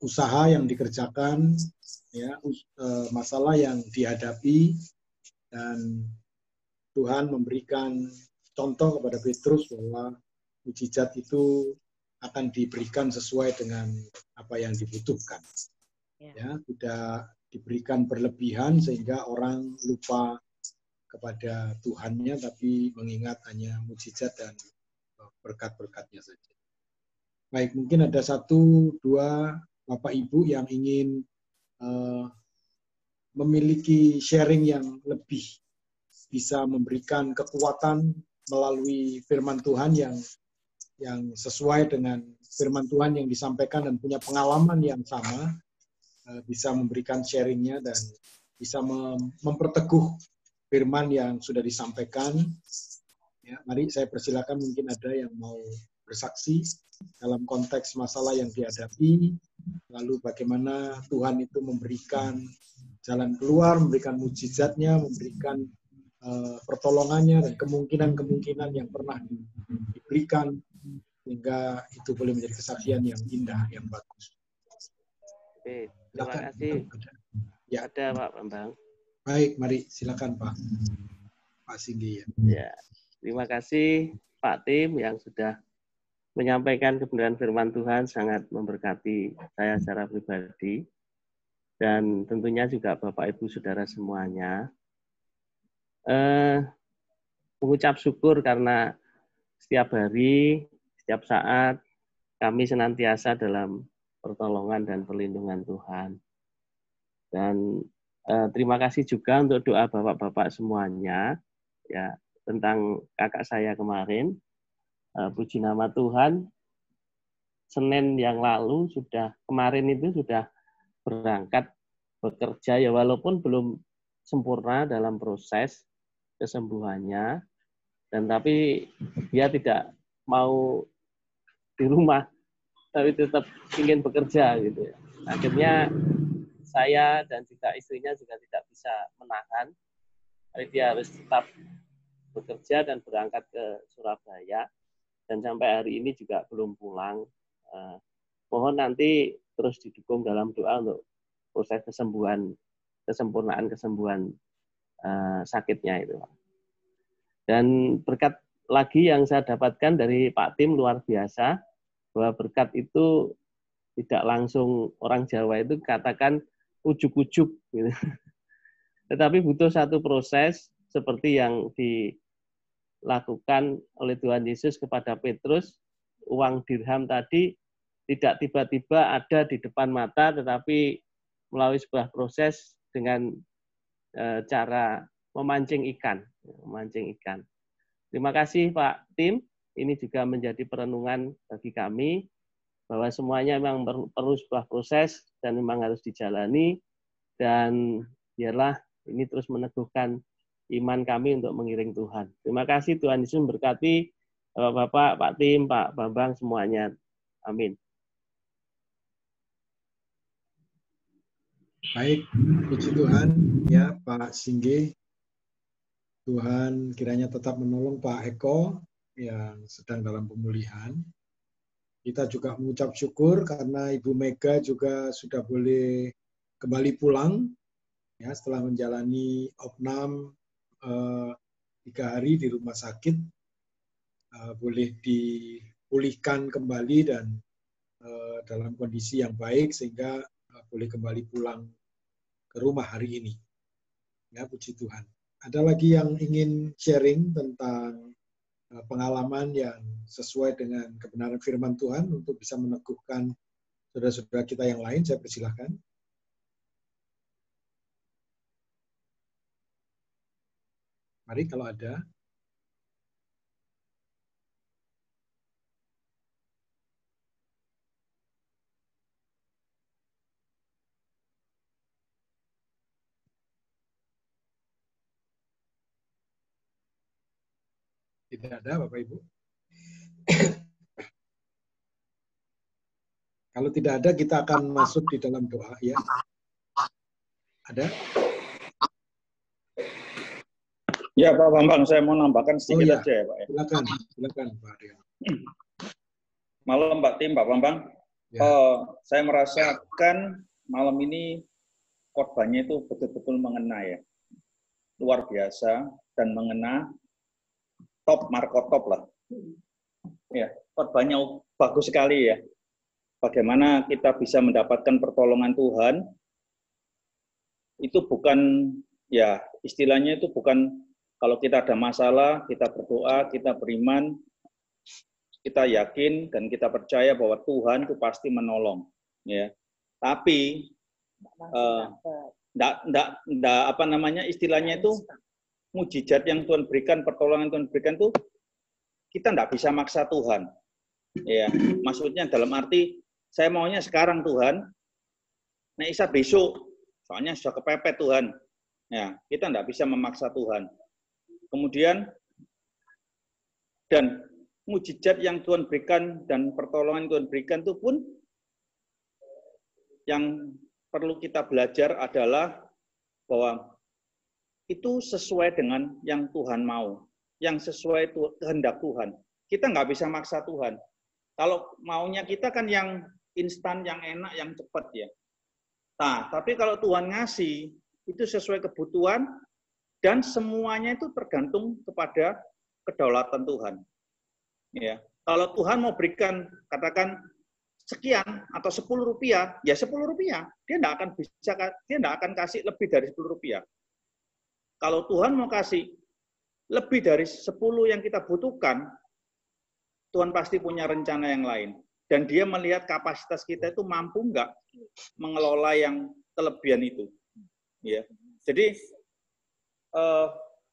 usaha yang dikerjakan, ya, masalah yang dihadapi, dan Tuhan memberikan contoh kepada Petrus bahwa mujizat itu akan diberikan sesuai dengan apa yang dibutuhkan. Ya, tidak diberikan berlebihan sehingga orang lupa kepada Tuhannya, tapi mengingat hanya mujizat dan berkat-berkatnya saja. Baik, mungkin ada 1, 2 Bapak Ibu yang ingin memiliki sharing yang lebih bisa memberikan kekuatan melalui firman Tuhan yang sesuai dengan firman Tuhan yang disampaikan dan punya pengalaman yang sama, bisa memberikan sharingnya dan bisa memperteguh firman yang sudah disampaikan. Ya, mari saya persilakan, mungkin ada yang mau bersaksi dalam konteks masalah yang dihadapi, lalu bagaimana Tuhan itu memberikan jalan keluar, memberikan mujizatnya, memberikan pertolongannya dan kemungkinan-kemungkinan yang pernah diberikan, sehingga itu boleh menjadi kesaksian yang indah, yang bagus. Oke, terima kasih. Ya. Ada Pak Bambang. Baik, mari silakan Pak Singgi. Ya, terima kasih Pak Tim yang sudah menyampaikan kebenaran firman Tuhan, sangat memberkati saya secara pribadi. Dan tentunya juga Bapak Ibu Saudara semuanya. Mengucap syukur karena setiap hari, setiap saat kami senantiasa dalam pertolongan dan perlindungan Tuhan. Dan terima kasih juga untuk doa Bapak-bapak semuanya ya tentang kakak saya kemarin. Puji nama Tuhan, Senin yang lalu kemarin itu sudah berangkat bekerja ya, walaupun belum sempurna dalam proses kesembuhannya, dan tapi dia tidak mau di rumah, tapi tetap ingin bekerja gitu ya. Akhirnya saya dan juga istrinya juga tidak bisa menahan, tapi dia harus tetap bekerja dan berangkat ke Surabaya, dan sampai hari ini juga belum pulang. Mohon nanti terus didukung dalam doa untuk proses kesempurnaan kesembuhan sakitnya itu. Dan berkat lagi yang saya dapatkan dari Pak Tim luar biasa, bahwa berkat itu tidak langsung, orang Jawa itu katakan ujuk-ujuk gitu. Tetapi butuh satu proses seperti yang dilakukan oleh Tuhan Yesus kepada Petrus. Uang dirham tadi tidak tiba-tiba ada di depan mata, tetapi melalui sebuah proses dengan cara memancing ikan. Terima kasih Pak Tim. Ini juga menjadi perenungan bagi kami bahwa semuanya memang perlu sebuah proses dan memang harus dijalani, dan biarlah ini terus meneguhkan iman kami untuk mengiring Tuhan. Terima kasih, Tuhan Yesus memberkati Bapak-bapak, Pak Tim, Pak Bambang semuanya. Amin. Baik, puji Tuhan ya Pak Singgi. Tuhan kiranya tetap menolong Pak Eko yang sedang dalam pemulihan. Kita juga mengucap syukur karena Ibu Mega juga sudah boleh kembali pulang ya setelah menjalani opnam 3 hari di rumah sakit, boleh dipulihkan kembali dan dalam kondisi yang baik sehingga boleh kembali pulang ke rumah hari ini. Ya, puji Tuhan. Ada lagi yang ingin sharing tentang pengalaman yang sesuai dengan kebenaran firman Tuhan untuk bisa meneguhkan saudara-saudara kita yang lain? Saya persilahkan. Mari kalau ada. Tidak ada, Bapak Ibu. Kalau tidak ada, kita akan masuk di dalam doa, ya. Ada? Ya, Pak Bambang, saya mau nambahkan sedikit aja ya, Pak. Silakan, Pak Aryo. Malam, Pak Tim, Pak Bambang. Ya. Saya merasakan malam ini khotbahnya itu betul-betul mengena ya. Luar biasa dan mengena top, marko top lah. Ya, khotbahnya bagus sekali ya. Bagaimana kita bisa mendapatkan pertolongan Tuhan, itu bukan, ya istilahnya itu bukan kalau kita ada masalah, kita berdoa, kita beriman, kita yakin dan kita percaya bahwa Tuhan itu pasti menolong. Ya. Tapi, apa namanya istilahnya itu, mujizat yang Tuhan berikan, pertolongan Tuhan berikan itu, kita tidak bisa maksa Tuhan. Ya, maksudnya dalam arti, saya maunya sekarang Tuhan, nah Isa besok, soalnya sudah kepepet Tuhan. Ya, kita tidak bisa memaksa Tuhan. Kemudian, dan mujizat yang Tuhan berikan dan pertolongan Tuhan berikan itu pun, yang perlu kita belajar adalah bahwa itu sesuai dengan yang Tuhan mau, yang sesuai kehendak Tuhan. Kita nggak bisa maksa Tuhan. Kalau maunya kita kan yang instan, yang enak, yang cepat ya. Nah, tapi kalau Tuhan ngasih, itu sesuai kebutuhan, dan semuanya itu tergantung kepada kedaulatan Tuhan. Ya, kalau Tuhan mau berikan, katakan sekian atau 10 rupiah, ya 10 rupiah. Dia tidak akan kasih lebih dari 10 rupiah. Kalau Tuhan mau kasih lebih dari 10 yang kita butuhkan, Tuhan pasti punya rencana yang lain. Dan dia melihat kapasitas kita itu mampu nggak mengelola yang kelebihan itu. Ya, jadi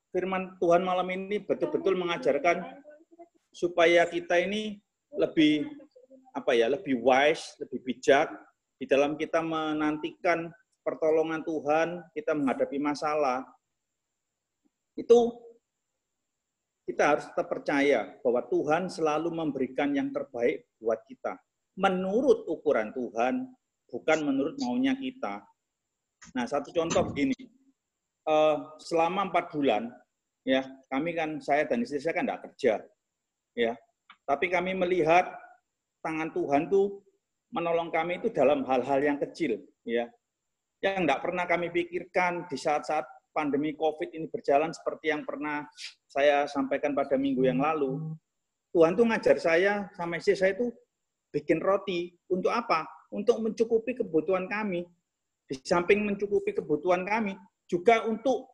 firman Tuhan malam ini betul-betul mengajarkan supaya kita ini lebih lebih wise, lebih bijak di dalam kita menantikan pertolongan Tuhan, kita menghadapi masalah. Itu kita harus tetap percaya bahwa Tuhan selalu memberikan yang terbaik buat kita. Menurut ukuran Tuhan, bukan menurut maunya kita. Nah, satu contoh begini. Selama 4 bulan, ya, saya dan istri saya kan tidak kerja. Ya, tapi kami melihat tangan Tuhan tuh menolong kami itu dalam hal-hal yang kecil, ya, yang tidak pernah kami pikirkan di saat-saat pandemi COVID ini berjalan seperti yang pernah saya sampaikan pada minggu yang lalu. Tuhan tuh ngajar saya sama istri saya itu bikin roti. Untuk apa? Untuk mencukupi kebutuhan kami. Di samping mencukupi kebutuhan kami, juga untuk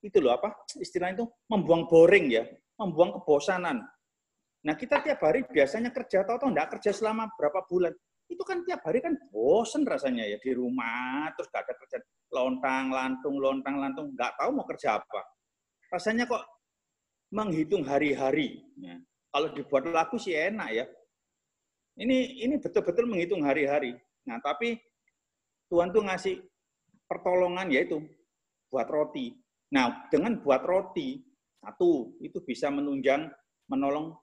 istilahnya itu membuang boring ya, membuang kebosanan. Nah, kita tiap hari biasanya kerja, tahu-tahu enggak kerja selama berapa bulan. Itu kan tiap hari kan bosen rasanya ya di rumah, terus enggak ada kerja, lontang-lantung, enggak tahu mau kerja apa. Rasanya kok menghitung hari-hari. Ya. Kalau dibuat lagu sih enak ya. Ini betul-betul menghitung hari-hari. Nah, tapi Tuhan tuh ngasih pertolongan yaitu buat roti. Nah, dengan buat roti, satu, itu bisa menolong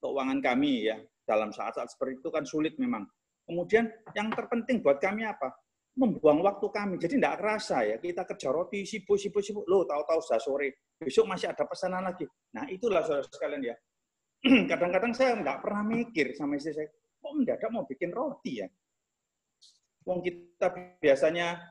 keuangan kami ya. Dalam saat-saat seperti itu kan sulit memang. Kemudian yang terpenting buat kami apa? Membuang waktu kami. Jadi tidak kerasa ya, kita kerja roti, sibuk. Loh, tahu-tahu sudah sore. Besok masih ada pesanan lagi. Nah, itulah saudara sekalian ya. Kadang-kadang saya nggak pernah mikir sama istri saya, kok mendadak mau bikin roti ya? Wong kita biasanya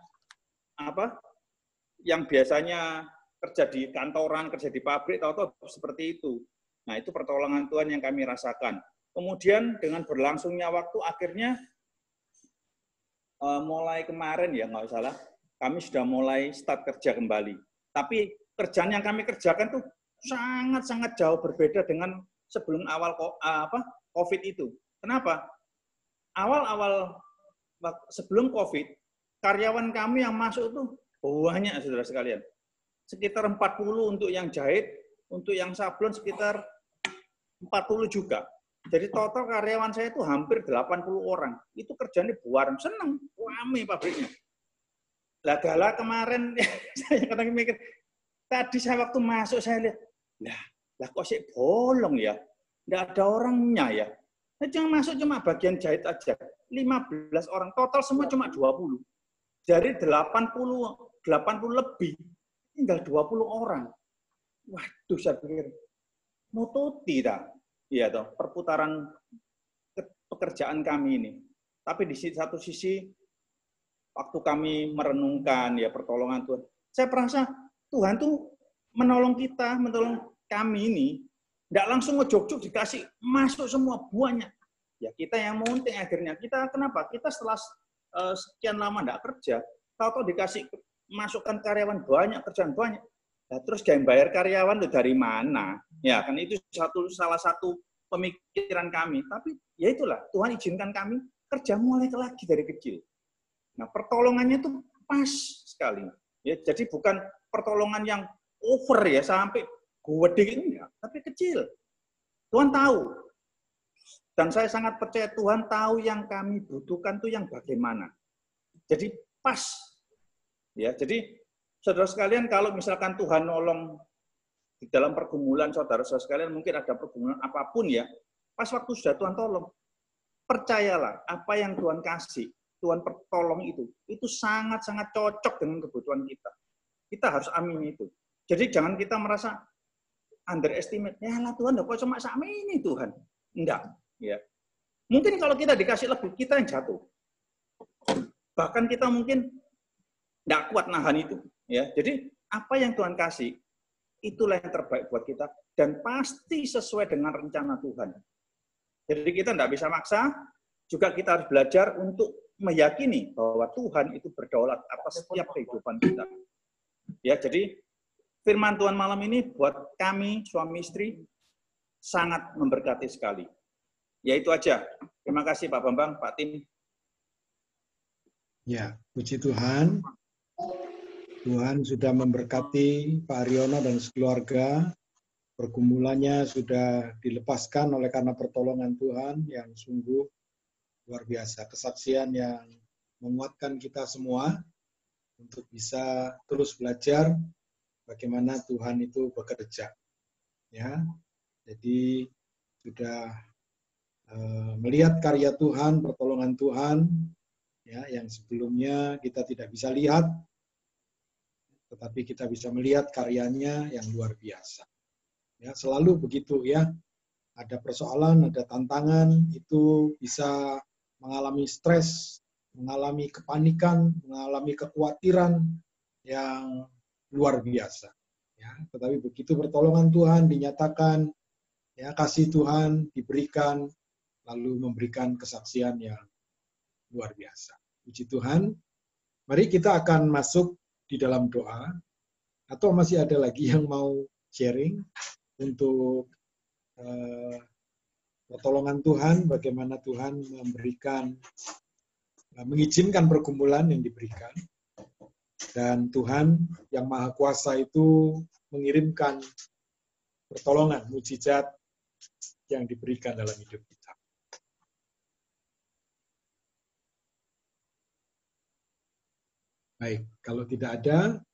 yang biasanya kerja di kantoran, kerja di pabrik, tahu-tahu seperti itu. Nah, itu pertolongan Tuhan yang kami rasakan. Kemudian dengan berlangsungnya waktu, akhirnya mulai kemarin ya, nggak salah, kami sudah mulai start kerja kembali. Tapi kerjaan yang kami kerjakan tuh sangat-sangat jauh berbeda dengan sebelum awal COVID itu. Kenapa? Awal-awal sebelum COVID, karyawan kami yang masuk tuh banyak, saudara sekalian. Sekitar 40 untuk yang jahit, untuk yang sablon sekitar 40 juga. Jadi total karyawan saya itu hampir 80 orang. Itu kerjanya buaran, seneng, rame pabriknya. Lah kemarin saya kadang mikir, tadi saya waktu masuk saya lihat, lah Lah kok sih bolong ya? Nggak ada orangnya ya. Nah, yang masuk cuma bagian jahit aja. 15 orang. Total semua cuma 20. Dari 80 lebih. Tinggal 20 orang. Waduh, saya pikir. Nututi dah. Iya toh, perputaran pekerjaan kami ini. Tapi di satu sisi, waktu kami merenungkan ya pertolongan Tuhan, saya merasa Tuhan tuh menolong kita, menolong kami ini, nggak langsung ngejok-jok dikasih masuk semua banyak. Ya kita yang munting akhirnya. Kita kenapa? Kita setelah sekian lama nggak kerja, tahu-tahu dikasih masukkan karyawan banyak, kerjaan banyak. Nah, terus yang bayar karyawan itu dari mana? Ya kan itu salah satu pemikiran kami. Tapi ya itulah Tuhan izinkan kami kerja mulai lagi dari kecil. Nah pertolongannya itu pas sekali. Ya jadi bukan pertolongan yang over ya sampai gede enggak, tapi kecil. Tuhan tahu. Dan saya sangat percaya Tuhan tahu yang kami butuhkan itu yang bagaimana. Jadi pas. Ya, jadi saudara sekalian, kalau misalkan Tuhan nolong di dalam pergumulan saudara-saudara sekalian, mungkin ada pergumulan apapun ya, pas waktu sudah Tuhan tolong, percayalah apa yang Tuhan kasih, Tuhan pertolong itu sangat-sangat cocok dengan kebutuhan kita. Kita harus amini itu. Jadi jangan kita merasa underestimate, ya lah Tuhan, kok cuma sama ini Tuhan. Enggak. Ya. Mungkin kalau kita dikasih lebih, kita yang jatuh. Bahkan kita mungkin nggak kuat nahan itu. Ya, jadi apa yang Tuhan kasih, itulah yang terbaik buat kita dan pasti sesuai dengan rencana Tuhan. Jadi kita nggak bisa maksa, juga kita harus belajar untuk meyakini bahwa Tuhan itu berdaulat atas setiap kehidupan kita. Ya, jadi firman Tuhan malam ini buat kami suami istri sangat memberkati sekali. Ya itu aja. Terima kasih Pak Bambang, Pak Tim. Ya, puji Tuhan. Tuhan sudah memberkati Pak Aryono dan sekeluarga. Pergumulannya sudah dilepaskan oleh karena pertolongan Tuhan yang sungguh luar biasa. Kesaksian yang menguatkan kita semua untuk bisa terus belajar bagaimana Tuhan itu bekerja. Ya, jadi sudah melihat karya Tuhan, pertolongan Tuhan, ya, yang sebelumnya kita tidak bisa lihat, tetapi kita bisa melihat karyanya yang luar biasa. Ya, selalu begitu ya. Ada persoalan, ada tantangan, itu bisa mengalami stres, mengalami kepanikan, mengalami kekhawatiran yang luar biasa. Ya, tetapi begitu pertolongan Tuhan dinyatakan, ya, kasih Tuhan diberikan, lalu memberikan kesaksian yang luar biasa. Puji Tuhan. Mari kita akan masuk di dalam doa, atau masih ada lagi yang mau sharing untuk pertolongan Tuhan, bagaimana Tuhan memberikan, mengizinkan pergumulan yang diberikan, dan Tuhan yang Maha Kuasa itu mengirimkan pertolongan, mukjizat yang diberikan dalam hidup kita. Baik, kalau tidak ada,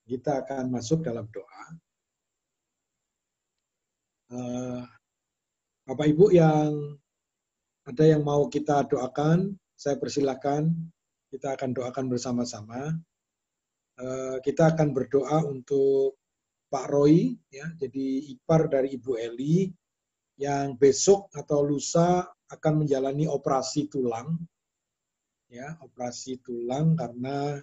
kita akan masuk dalam doa. Bapak Ibu yang ada yang mau kita doakan, saya persilakan, kita akan doakan bersama-sama. Kita akan berdoa untuk Pak Roy, ya, jadi ipar dari Ibu Eli, yang besok atau lusa akan menjalani operasi tulang, ya, operasi tulang karena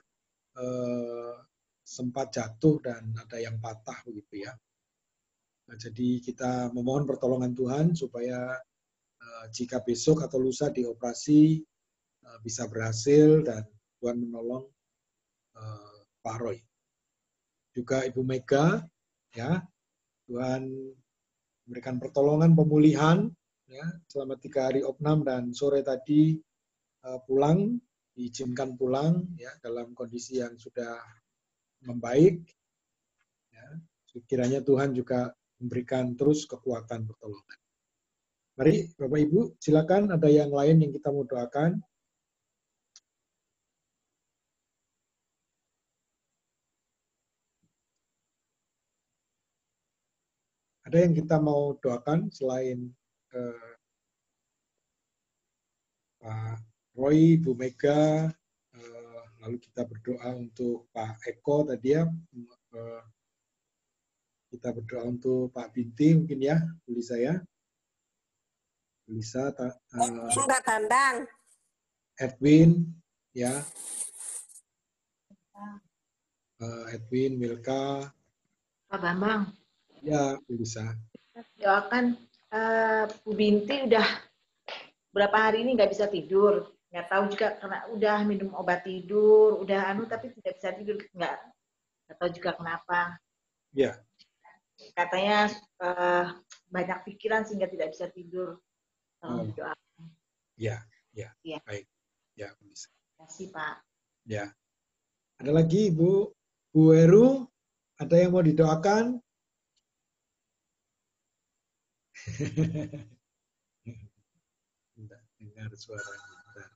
sempat jatuh dan ada yang patah begitu ya. Nah, jadi kita memohon pertolongan Tuhan supaya jika besok atau lusa dioperasi bisa berhasil dan Tuhan menolong Pak Roy. Juga Ibu Mega, ya, Tuhan memberikan pertolongan pemulihan, ya, selama 3 hari opnam dan sore tadi pulang, diizinkan pulang, ya, dalam kondisi yang sudah membaik. Ya, kiranya Tuhan juga memberikan terus kekuatan pertolongan. Mari Bapak Ibu, silakan ada yang lain yang kita mau doakan. Ada yang kita mau doakan selain Pak Roy, Bu Mega, lalu kita berdoa untuk Pak Eko tadi ya, kita berdoa untuk Pak Binti mungkin ya, Bu Lisa ya. Bu Lisa, Pak Bambang. Edwin ya, Edwin, Milka. Pak Bambang, Ya, Bu Lisa. doakan Bu Binti udah berapa hari ini nggak bisa tidur. Nggak tahu juga karena udah minum obat tidur, udah tapi tidak bisa tidur. Nggak tahu juga kenapa. Ya. Katanya banyak pikiran sehingga tidak bisa tidur. Tolong doakan. Ya. Ya. Baik. Ya, Bu Lisa. Terima kasih, Pak. Ya. Ada lagi Bu Heru, ada yang mau didoakan? Tidak dengar suaranya. Bentar.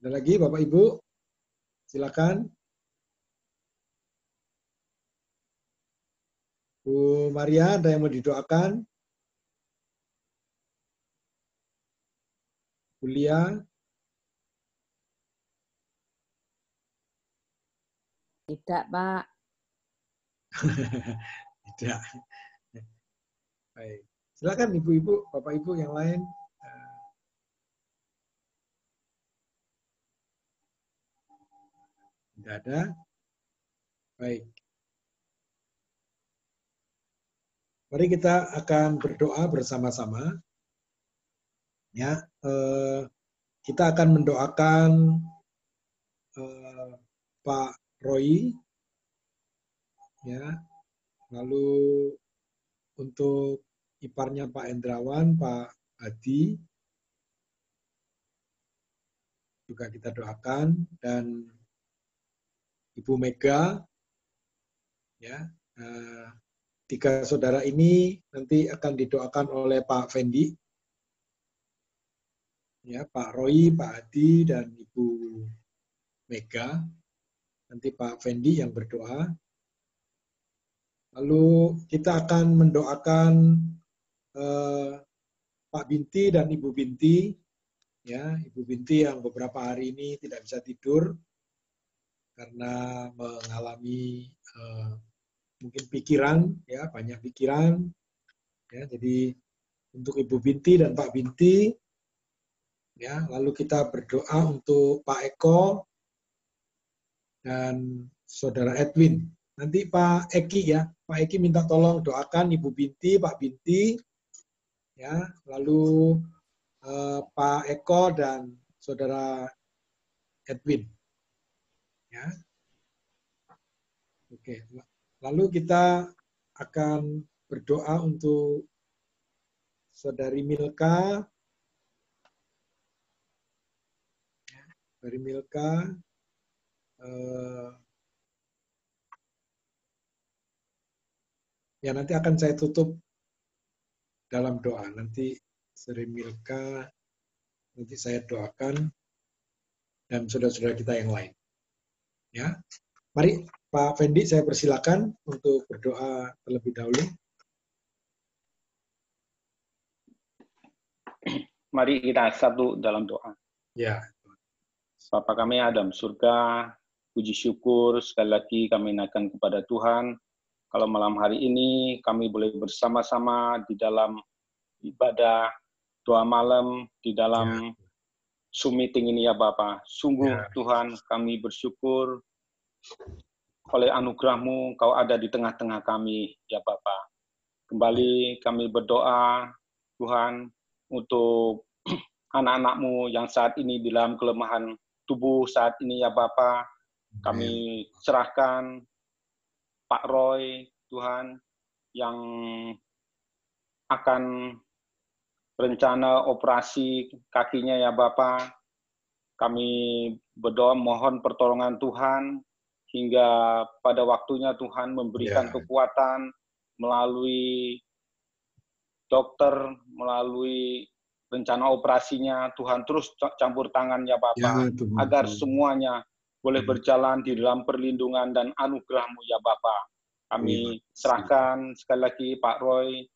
Ada lagi Bapak Ibu? Silakan. Bu Maria, ada yang mau didoakan? Bu Lia? Tidak, Pak. Tidak. Baik. Silakan Ibu-ibu, Bapak-ibu yang lain. Tidak ada. Baik. Mari kita akan berdoa bersama-sama. Ya, kita akan mendoakan Pak Roy, ya. Lalu untuk iparnya Pak Endrawan, Pak Adi, juga kita doakan, dan Ibu Mega, ya. Tiga saudara ini nanti akan didoakan oleh Pak Fendi, ya, Pak Roy, Pak Adi, dan Ibu Mega. Nanti Pak Fendi yang berdoa. Lalu kita akan mendoakan Pak Binti dan Ibu Binti, ya, Ibu Binti yang beberapa hari ini tidak bisa tidur karena mengalami mungkin pikiran, ya, banyak pikiran, ya. Jadi untuk Ibu Binti dan Pak Binti, ya. Lalu kita berdoa untuk Pak Eko dan Saudara Edwin. Nanti Pak Eki, ya, Pak Eki minta tolong doakan Ibu Binti, Pak Binti, ya. Lalu Pak Eko dan Saudara Edwin, ya. Oke. Lalu kita akan berdoa untuk Saudari Milka. Saudari Milka. Ya, nanti akan saya tutup dalam doa. Nanti Saudari Milka, nanti saya doakan, dan saudara-saudara kita yang lain. Ya. Mari Pak Fendi, saya persilakan untuk berdoa terlebih dahulu. Mari kita satu dalam doa. Ya. Bapa kami yang ada di surga, puji syukur sekali lagi kami naikkan kepada Tuhan. Kalau malam hari ini kami boleh bersama-sama di dalam ibadah doa malam, di dalam Zoom meeting ini ya Bapak. Sungguh Tuhan kami bersyukur oleh anugerah-Mu, Kau ada di tengah-tengah kami, ya Bapa. Kembali kami berdoa, Tuhan, untuk anak-anak-Mu yang saat ini di dalam kelemahan tubuh saat ini, ya Bapa. Kami serahkan Pak Roy, Tuhan, yang akan rencana operasi kakinya, ya Bapa. Kami berdoa mohon pertolongan Tuhan, hingga pada waktunya Tuhan memberikan kekuatan melalui dokter, melalui rencana operasinya. Tuhan terus campur tangan ya Bapak, agar semuanya boleh berjalan di dalam perlindungan dan anugerah-Mu ya Bapa. Kami serahkan sekali lagi Pak Roy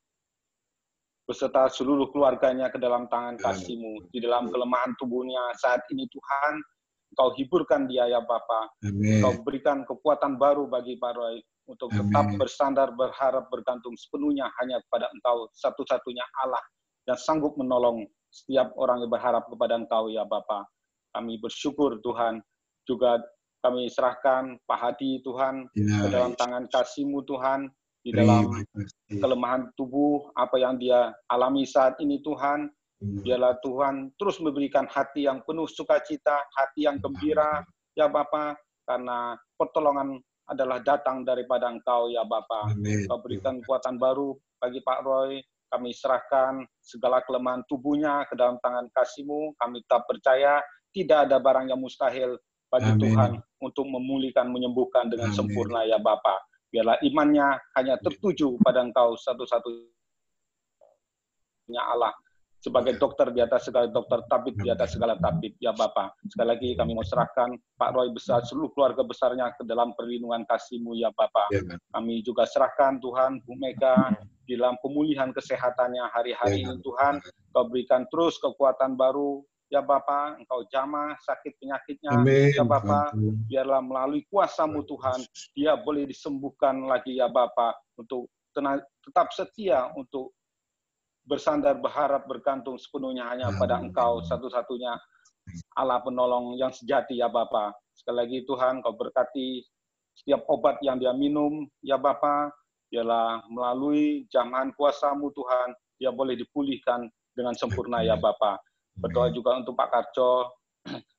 beserta seluruh keluarganya ke dalam tangan kasih-Mu. Di dalam kelemahan tubuhnya saat ini Tuhan, Engkau hiburkan dia ya Bapa. Engkau berikan kekuatan baru bagi Pak Roy untuk tetap bersandar, berharap, bergantung sepenuhnya hanya kepada Engkau, satu-satunya Allah yang sanggup menolong setiap orang yang berharap kepada Engkau ya Bapa. Kami bersyukur Tuhan, juga kami serahkan Pak Hadi Tuhan ke dalam tangan kasih-Mu Tuhan, di dalam kelemahan tubuh, apa yang dia alami saat ini Tuhan, biarlah Tuhan terus memberikan hati yang penuh sukacita, hati yang gembira ya Bapa, karena pertolongan adalah datang daripada Engkau ya Bapa. Engkau berikan kekuatan baru bagi Pak Roy. Kami serahkan segala kelemahan tubuhnya ke dalam tangan kasih-Mu. Kami tetap percaya tidak ada barang yang mustahil bagi Tuhan untuk memulihkan, menyembuhkan dengan sempurna ya Bapa. Biarlah imannya hanya tertuju pada Engkau, satu-satunya Allah. Sebagai dokter di atas segala dokter, tabib di atas segala tabib ya Bapa. Sekali lagi kami mau serahkan Pak Roy besar, seluruh keluarga besarnya ke dalam perlindungan kasih-Mu ya Bapa. Kami juga serahkan Tuhan Bu Mega di dalam pemulihan kesehatannya hari-hari ini Tuhan. Kau berikan terus kekuatan baru ya Bapa. Engkau jamah sakit penyakitnya ya Bapa. Biarlah melalui kuasa-Mu Tuhan, dia boleh disembuhkan lagi ya Bapa, untuk tetap setia untuk bersandar, berharap, bergantung sepenuhnya hanya pada Engkau, satu-satunya Allah penolong yang sejati ya Bapa. Sekali lagi Tuhan, Kau berkati setiap obat yang dia minum ya Bapa, biarlah melalui jamahan kuasa-Mu Tuhan, dia boleh dipulihkan dengan sempurna ya Bapa. Berdoa juga untuk Pak Karjo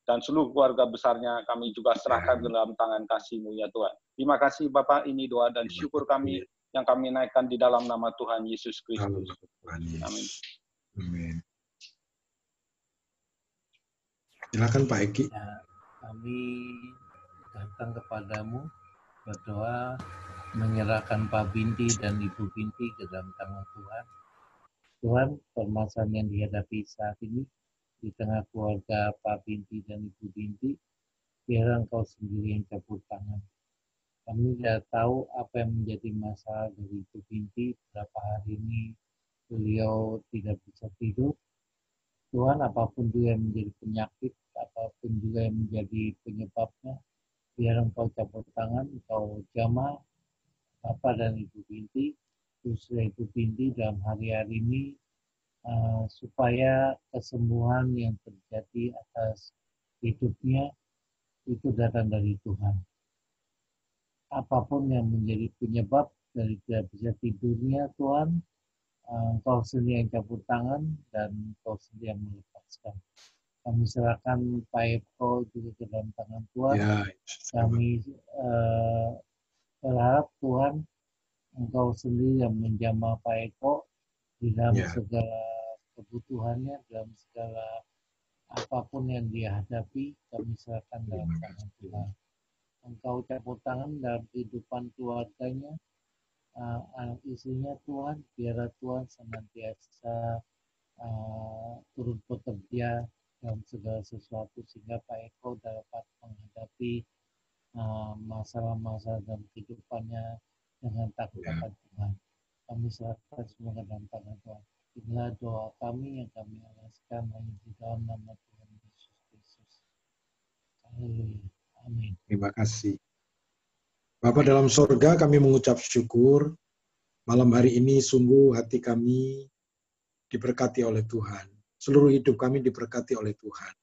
dan seluruh keluarga besarnya, kami juga serahkan ke dalam tangan kasih-Mu ya Tuhan. Terima kasih Bapak, ini doa dan syukur kami yang kami naikkan di dalam nama Tuhan Yesus Kristus. Amin. Amin. Silakan Pak Eki. Ya, kami datang kepadamu berdoa menyerahkan Pak Binti dan Ibu Binti ke dalam tangan Tuhan. Tuhan, permasalahan yang dihadapi saat ini di tengah keluarga Pak Binti dan Ibu Binti, biar Engkau sendiri yang campur tangan. Kami tidak tahu apa yang menjadi masalah dari Ibu Binti. Berapa hari ini beliau tidak bisa tidur. Tuhan, apapun juga yang menjadi penyakit, apapun juga yang menjadi penyebabnya, biar Engkau campur tangan, Engkau jamah Bapak dan Ibu Binti, khususnya Ibu Binti dalam hari-hari ini, supaya kesembuhan yang terjadi atas hidupnya itu datang dari Tuhan. Apapun yang menjadi penyebab dari tidak bisa tidurnya, Tuhan, Engkau sendiri yang campur tangan dan Engkau sendiri yang melepaskan. Kami serahkan Pak Eko juga ke dalam tangan Tuhan. Ya, kami berharap Tuhan, Engkau sendiri yang menjamah Pak Eko di dalam segala kebutuhannya, dalam segala apapun yang dia hadapi, kami serahkan dalam tangan Tuhan. Engkau campur tangan dalam kehidupan keluarganya, anak istrinya Tuhan, biarlah Tuhan senantiasa turut bekerja dalam segala sesuatu sehingga Pak Eko dapat menghadapi masalah-masalah dalam kehidupannya dengan takut akan Tuhan. Kami serahkan semua ke dalam tangan Tuhan. Inilah doa kami yang kami alaskan hanya di dalam nama Tuhan Yesus Kristus. Haleluya. Amin. Terima kasih. Bapa dalam sorga, kami mengucap syukur. Malam hari ini sungguh hati kami diberkati oleh Tuhan. Seluruh hidup kami diberkati oleh Tuhan.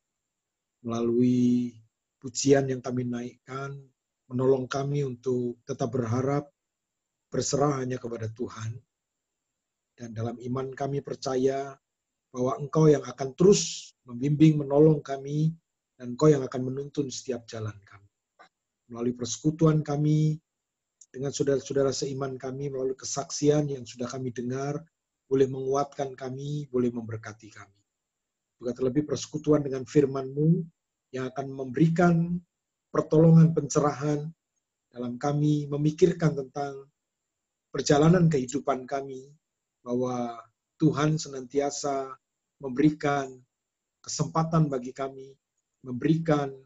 Melalui pujian yang kami naikkan, menolong kami untuk tetap berharap, berserah hanya kepada Tuhan. Dan dalam iman kami percaya bahwa Engkau yang akan terus membimbing, menolong kami, dan Engkau yang akan menuntun setiap jalan kami. Melalui persekutuan kami dengan saudara-saudara seiman kami, melalui kesaksian yang sudah kami dengar, boleh menguatkan kami, boleh memberkati kami. Juga terlebih persekutuan dengan firman-Mu yang akan memberikan pertolongan, pencerahan dalam kami memikirkan tentang perjalanan kehidupan kami, bahwa Tuhan senantiasa memberikan kesempatan bagi kami, memberikan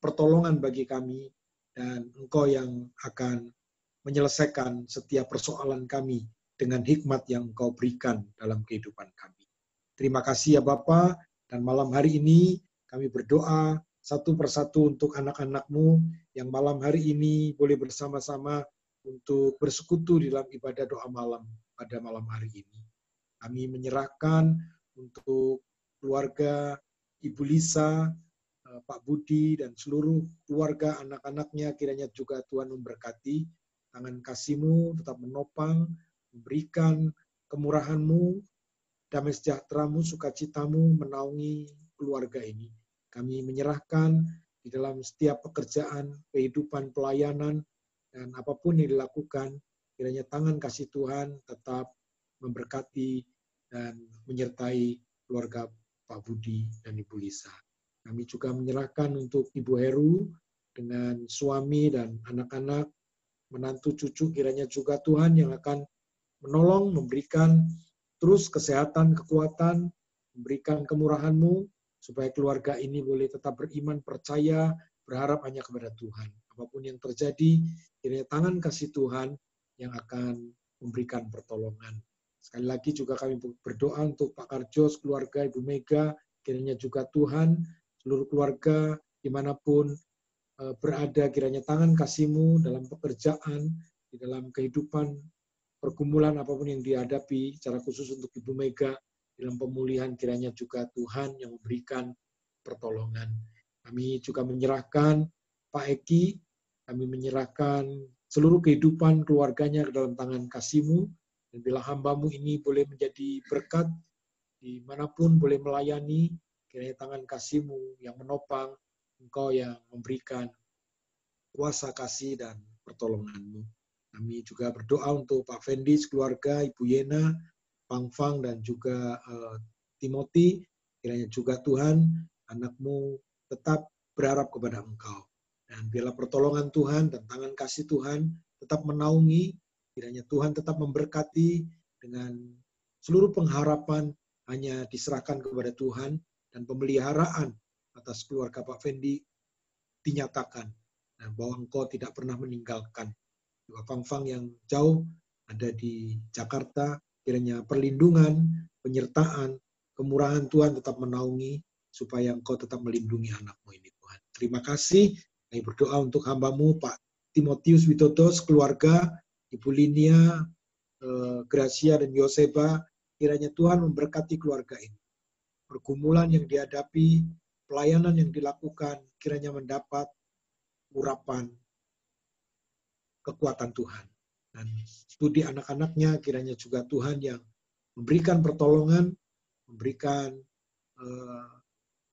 pertolongan bagi kami, dan Engkau yang akan menyelesaikan setiap persoalan kami dengan hikmat yang Engkau berikan dalam kehidupan kami. Terima kasih ya Bapa, dan malam hari ini kami berdoa satu persatu untuk anak-anak-Mu yang malam hari ini boleh bersama-sama untuk bersekutu di dalam ibadah doa malam pada malam hari ini. Kami menyerahkan untuk keluarga Ibu Lisa, Pak Budi, dan seluruh keluarga anak-anaknya, kiranya juga Tuhan memberkati. Tangan kasih-Mu tetap menopang, memberikan kemurahan-Mu, damai sejahtera-Mu, sukacita-Mu menaungi keluarga ini. Kami menyerahkan di dalam setiap pekerjaan, kehidupan, pelayanan, dan apapun yang dilakukan, kiranya tangan kasih Tuhan tetap memberkati dan menyertai keluarga Pak Budi dan Ibu Lisa. Kami juga menyerahkan untuk Ibu Heru dengan suami dan anak-anak, menantu cucu, kiranya juga Tuhan yang akan menolong, memberikan terus kesehatan, kekuatan, memberikan kemurahan-Mu, supaya keluarga ini boleh tetap beriman, percaya, berharap hanya kepada Tuhan. Apapun yang terjadi, kiranya tangan kasih Tuhan yang akan memberikan pertolongan. Sekali lagi juga kami berdoa untuk Pak Karjos, keluarga Ibu Mega, kiranya juga Tuhan, seluruh keluarga dimanapun berada, kiranya tangan kasih-Mu dalam pekerjaan, di dalam kehidupan, pergumulan apapun yang dihadapi, secara khusus untuk Ibu Mega, dalam pemulihan kiranya juga Tuhan yang memberikan pertolongan. Kami juga menyerahkan Pak Eki, kami menyerahkan seluruh kehidupan keluarganya ke dalam tangan kasih-Mu, dan bila hamba-Mu ini boleh menjadi berkat, dimanapun boleh melayani, kiranya tangan kasih-Mu yang menopang, Engkau yang memberikan kuasa kasih dan pertolongan-Mu. Kami juga berdoa untuk Pak Fendi, keluarga, Ibu Yena, Pang-Fang, dan juga Timothy, kiranya juga Tuhan, anak-Mu tetap berharap kepada Engkau. Dan biarlah pertolongan Tuhan dan tangan kasih Tuhan tetap menaungi, kiranya Tuhan tetap memberkati dengan seluruh pengharapan hanya diserahkan kepada Tuhan, dan pemeliharaan atas keluarga Pak Fendi dinyatakan, dan bahwa Engkau tidak pernah meninggalkan. Juga Pang-Fang yang jauh ada di Jakarta, kiranya perlindungan, penyertaan, kemurahan Tuhan tetap menaungi, supaya Engkau tetap melindungi anak-Mu ini Tuhan. Terima kasih. Kami berdoa untuk hamba-Mu, Pak Timotius Widodo, keluarga, Ibu Linia, Gracia, dan Yoseba, kiranya Tuhan memberkati keluarga ini. Pergumulan yang dihadapi, pelayanan yang dilakukan, kiranya mendapat urapan kekuatan Tuhan. Dan studi anak-anaknya, kiranya juga Tuhan yang memberikan pertolongan, memberikan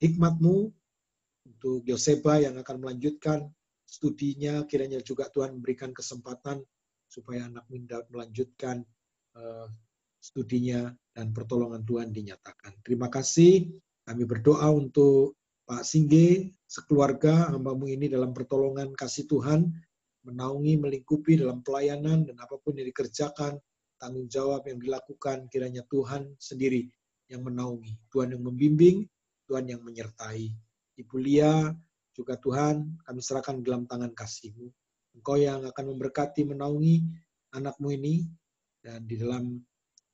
hikmat-Mu untuk Yoseba yang akan melanjutkan studinya, kiranya juga Tuhan memberikan kesempatan supaya anak dapat melanjutkan studinya dan pertolongan Tuhan dinyatakan. Terima kasih. Kami berdoa untuk Pak Singge, sekeluarga hamba-Mu ini dalam pertolongan kasih Tuhan, menaungi, melingkupi dalam pelayanan, dan apapun yang dikerjakan, tanggung jawab yang dilakukan, kiranya Tuhan sendiri yang menaungi, Tuhan yang membimbing, Tuhan yang menyertai. Ibu Lia, juga Tuhan, kami serahkan dalam tangan kasih-Mu. Engkau yang akan memberkati, menaungi anak-Mu ini, dan di dalam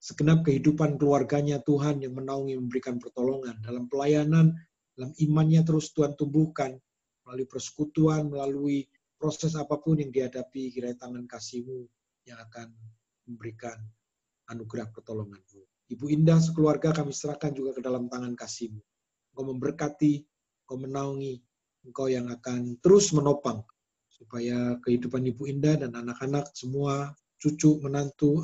segenap kehidupan keluarganya, Tuhan yang menaungi, memberikan pertolongan. Dalam pelayanan, dalam imannya terus Tuhan tumbuhkan, melalui persekutuan, melalui proses apapun yang dihadapi, kiranya tangan kasih-Mu yang akan memberikan anugerah pertolongan-Mu. Ibu Indah, sekeluarga kami serahkan juga ke dalam tangan kasih-Mu. Engkau memberkati, Engkau menaungi, Engkau yang akan terus menopang, supaya kehidupan Ibu Indah dan anak-anak semua, cucu, menantu,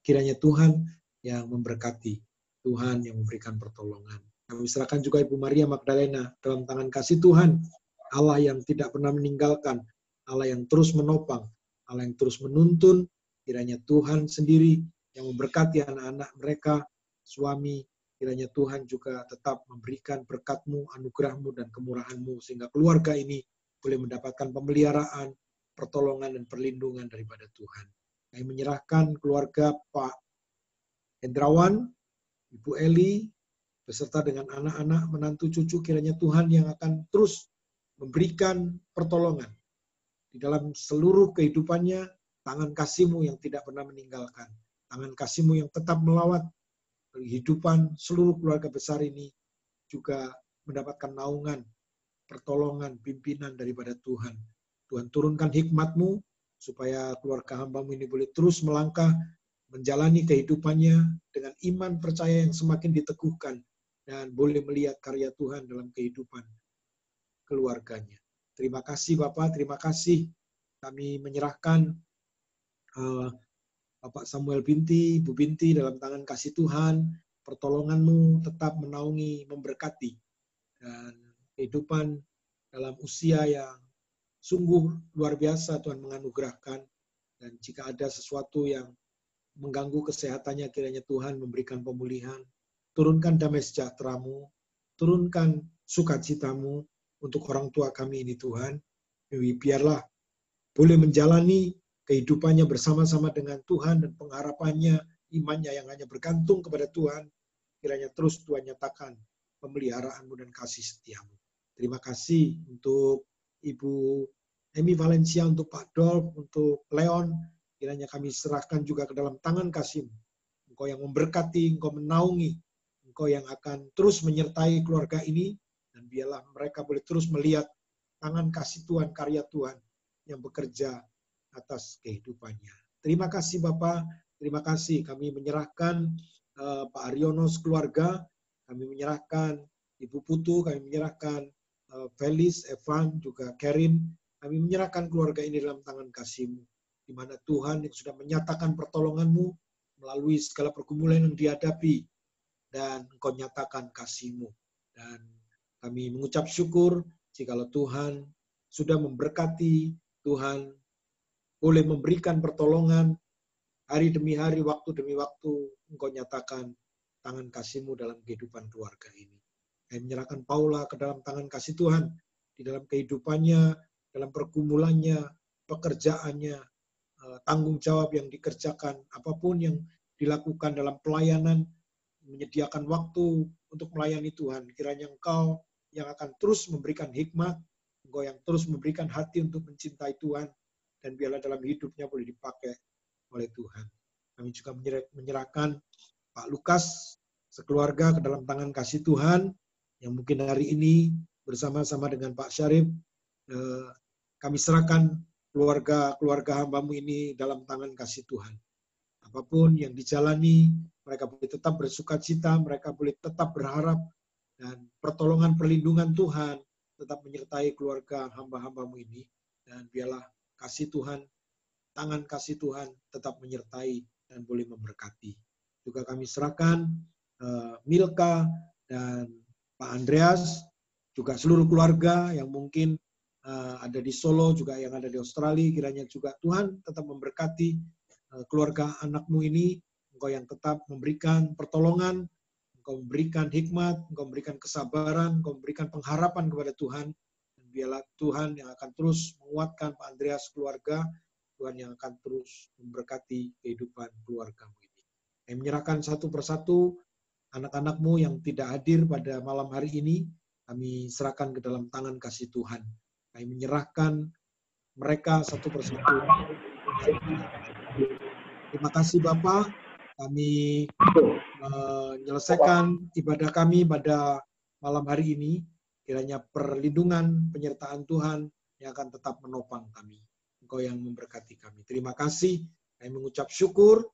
kiranya Tuhan yang memberkati, Tuhan yang memberikan pertolongan. Kami serahkan juga Ibu Maria Magdalena dalam tangan kasih Tuhan, Allah yang tidak pernah meninggalkan, Allah yang terus menopang, Allah yang terus menuntun, kiranya Tuhan sendiri yang memberkati anak-anak mereka, suami, kiranya Tuhan juga tetap memberikan berkat-Mu, anugerah-Mu, dan kemurahan-Mu, sehingga keluarga ini boleh mendapatkan pemeliharaan, pertolongan, dan perlindungan daripada Tuhan. Kami menyerahkan keluarga Pak Hendrawan, Ibu Eli, beserta dengan anak-anak, menantu, cucu, kiranya Tuhan yang akan terus memberikan pertolongan di dalam seluruh kehidupannya. Tangan kasih-Mu yang tidak pernah meninggalkan, tangan kasih-Mu yang tetap melawat kehidupan seluruh keluarga besar ini, juga mendapatkan naungan, pertolongan, pimpinan daripada Tuhan. Tuhan turunkan hikmat-Mu supaya keluarga hamba-Mu ini boleh terus melangkah, menjalani kehidupannya dengan iman percaya yang semakin diteguhkan, dan boleh melihat karya Tuhan dalam kehidupan keluarganya. Terima kasih Bapak, terima kasih. Kami menyerahkan Bapak Samuel Binti, Ibu Binti dalam tangan kasih Tuhan. Pertolongan-Mu tetap menaungi, memberkati, dan kehidupan dalam usia yang sungguh luar biasa Tuhan menganugerahkan. Dan jika ada sesuatu yang mengganggu kesehatannya, kiranya Tuhan memberikan pemulihan. Turunkan damai sejahtera-Mu, turunkan sukacita-Mu untuk orang tua kami ini Tuhan. Biarlah boleh menjalani kehidupannya bersama-sama dengan Tuhan, dan pengharapannya, imannya yang hanya bergantung kepada Tuhan, kiranya terus Tuhan nyatakan pemeliharaan-Mu dan kasih setia-Mu. Terima kasih untuk Ibu Emi Valencia, untuk Pak Dolf, untuk Leon, kiranya kami serahkan juga ke dalam tangan kasih-Mu. Engkau yang memberkati, Engkau menaungi, Engkau yang akan terus menyertai keluarga ini, dan biarlah mereka boleh terus melihat tangan kasih Tuhan, karya Tuhan yang bekerja atas kehidupannya. Terima kasih Bapak, terima kasih. Kami menyerahkan Pak Aryono sekeluarga, kami menyerahkan Ibu Putu, kami menyerahkan Felis, Evan, juga Karin, kami menyerahkan keluarga ini dalam tangan kasih-Mu, di mana Tuhan yang sudah menyatakan pertolongan-Mu melalui segala pergumulan yang dihadapi, dan Engkau nyatakan kasih-Mu. Dan kami mengucap syukur jikalau Tuhan sudah memberkati, Tuhan boleh memberikan pertolongan hari demi hari, waktu demi waktu. Engkau nyatakan tangan kasih-Mu dalam kehidupan keluarga ini. Kami menyerahkan Paula ke dalam tangan kasih Tuhan, di dalam kehidupannya, dalam pergumulannya, pekerjaannya, tanggung jawab yang dikerjakan, apapun yang dilakukan dalam pelayanan, menyediakan waktu untuk melayani Tuhan. Kiranya Engkau yang akan terus memberikan hikmat, Engkau yang terus memberikan hati untuk mencintai Tuhan, dan biarlah dalam hidupnya boleh dipakai oleh Tuhan. Kami juga menyerahkan Pak Lukas sekeluarga ke dalam tangan kasih Tuhan, yang mungkin hari ini bersama-sama dengan Pak Syarif, kami serahkan keluarga hamba-Mu ini dalam tangan kasih Tuhan. Apapun yang dijalani, mereka boleh tetap bersukacita, mereka boleh tetap berharap, dan pertolongan perlindungan Tuhan tetap menyertai keluarga hamba-hamba-Mu ini, dan biarlah kasih Tuhan, tangan kasih Tuhan tetap menyertai dan boleh memberkati. Juga kami serahkan Milka dan Pak Andreas, juga seluruh keluarga yang mungkin ada di Solo, juga yang ada di Australia, kiranya juga Tuhan tetap memberkati keluarga anak-Mu ini. Engkau yang tetap memberikan pertolongan, Engkau memberikan hikmat, Engkau memberikan kesabaran, Engkau memberikan pengharapan kepada Tuhan. Dan biarlah Tuhan yang akan terus menguatkan Pak Andreas keluarga, Tuhan yang akan terus memberkati kehidupan keluarga-Mu ini. Kami menyerahkan satu persatu anak-anak-Mu yang tidak hadir pada malam hari ini, kami serahkan ke dalam tangan kasih Tuhan. Kami menyerahkan mereka satu persatu. Terima kasih Bapak, kami menyelesaikan ibadah kami pada malam hari ini. Kiranya perlindungan, penyertaan Tuhan yang akan tetap menopang kami. Engkau yang memberkati kami. Terima kasih, kami mengucap syukur.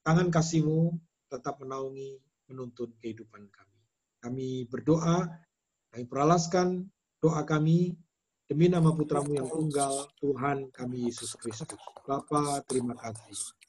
Tangan kasih-Mu tetap menaungi, menuntun kehidupan kami. Kami berdoa, kami peralaskan doa kami demi nama Putra-Mu yang tunggal, Tuhan kami Yesus Kristus. Bapa, terima kasih.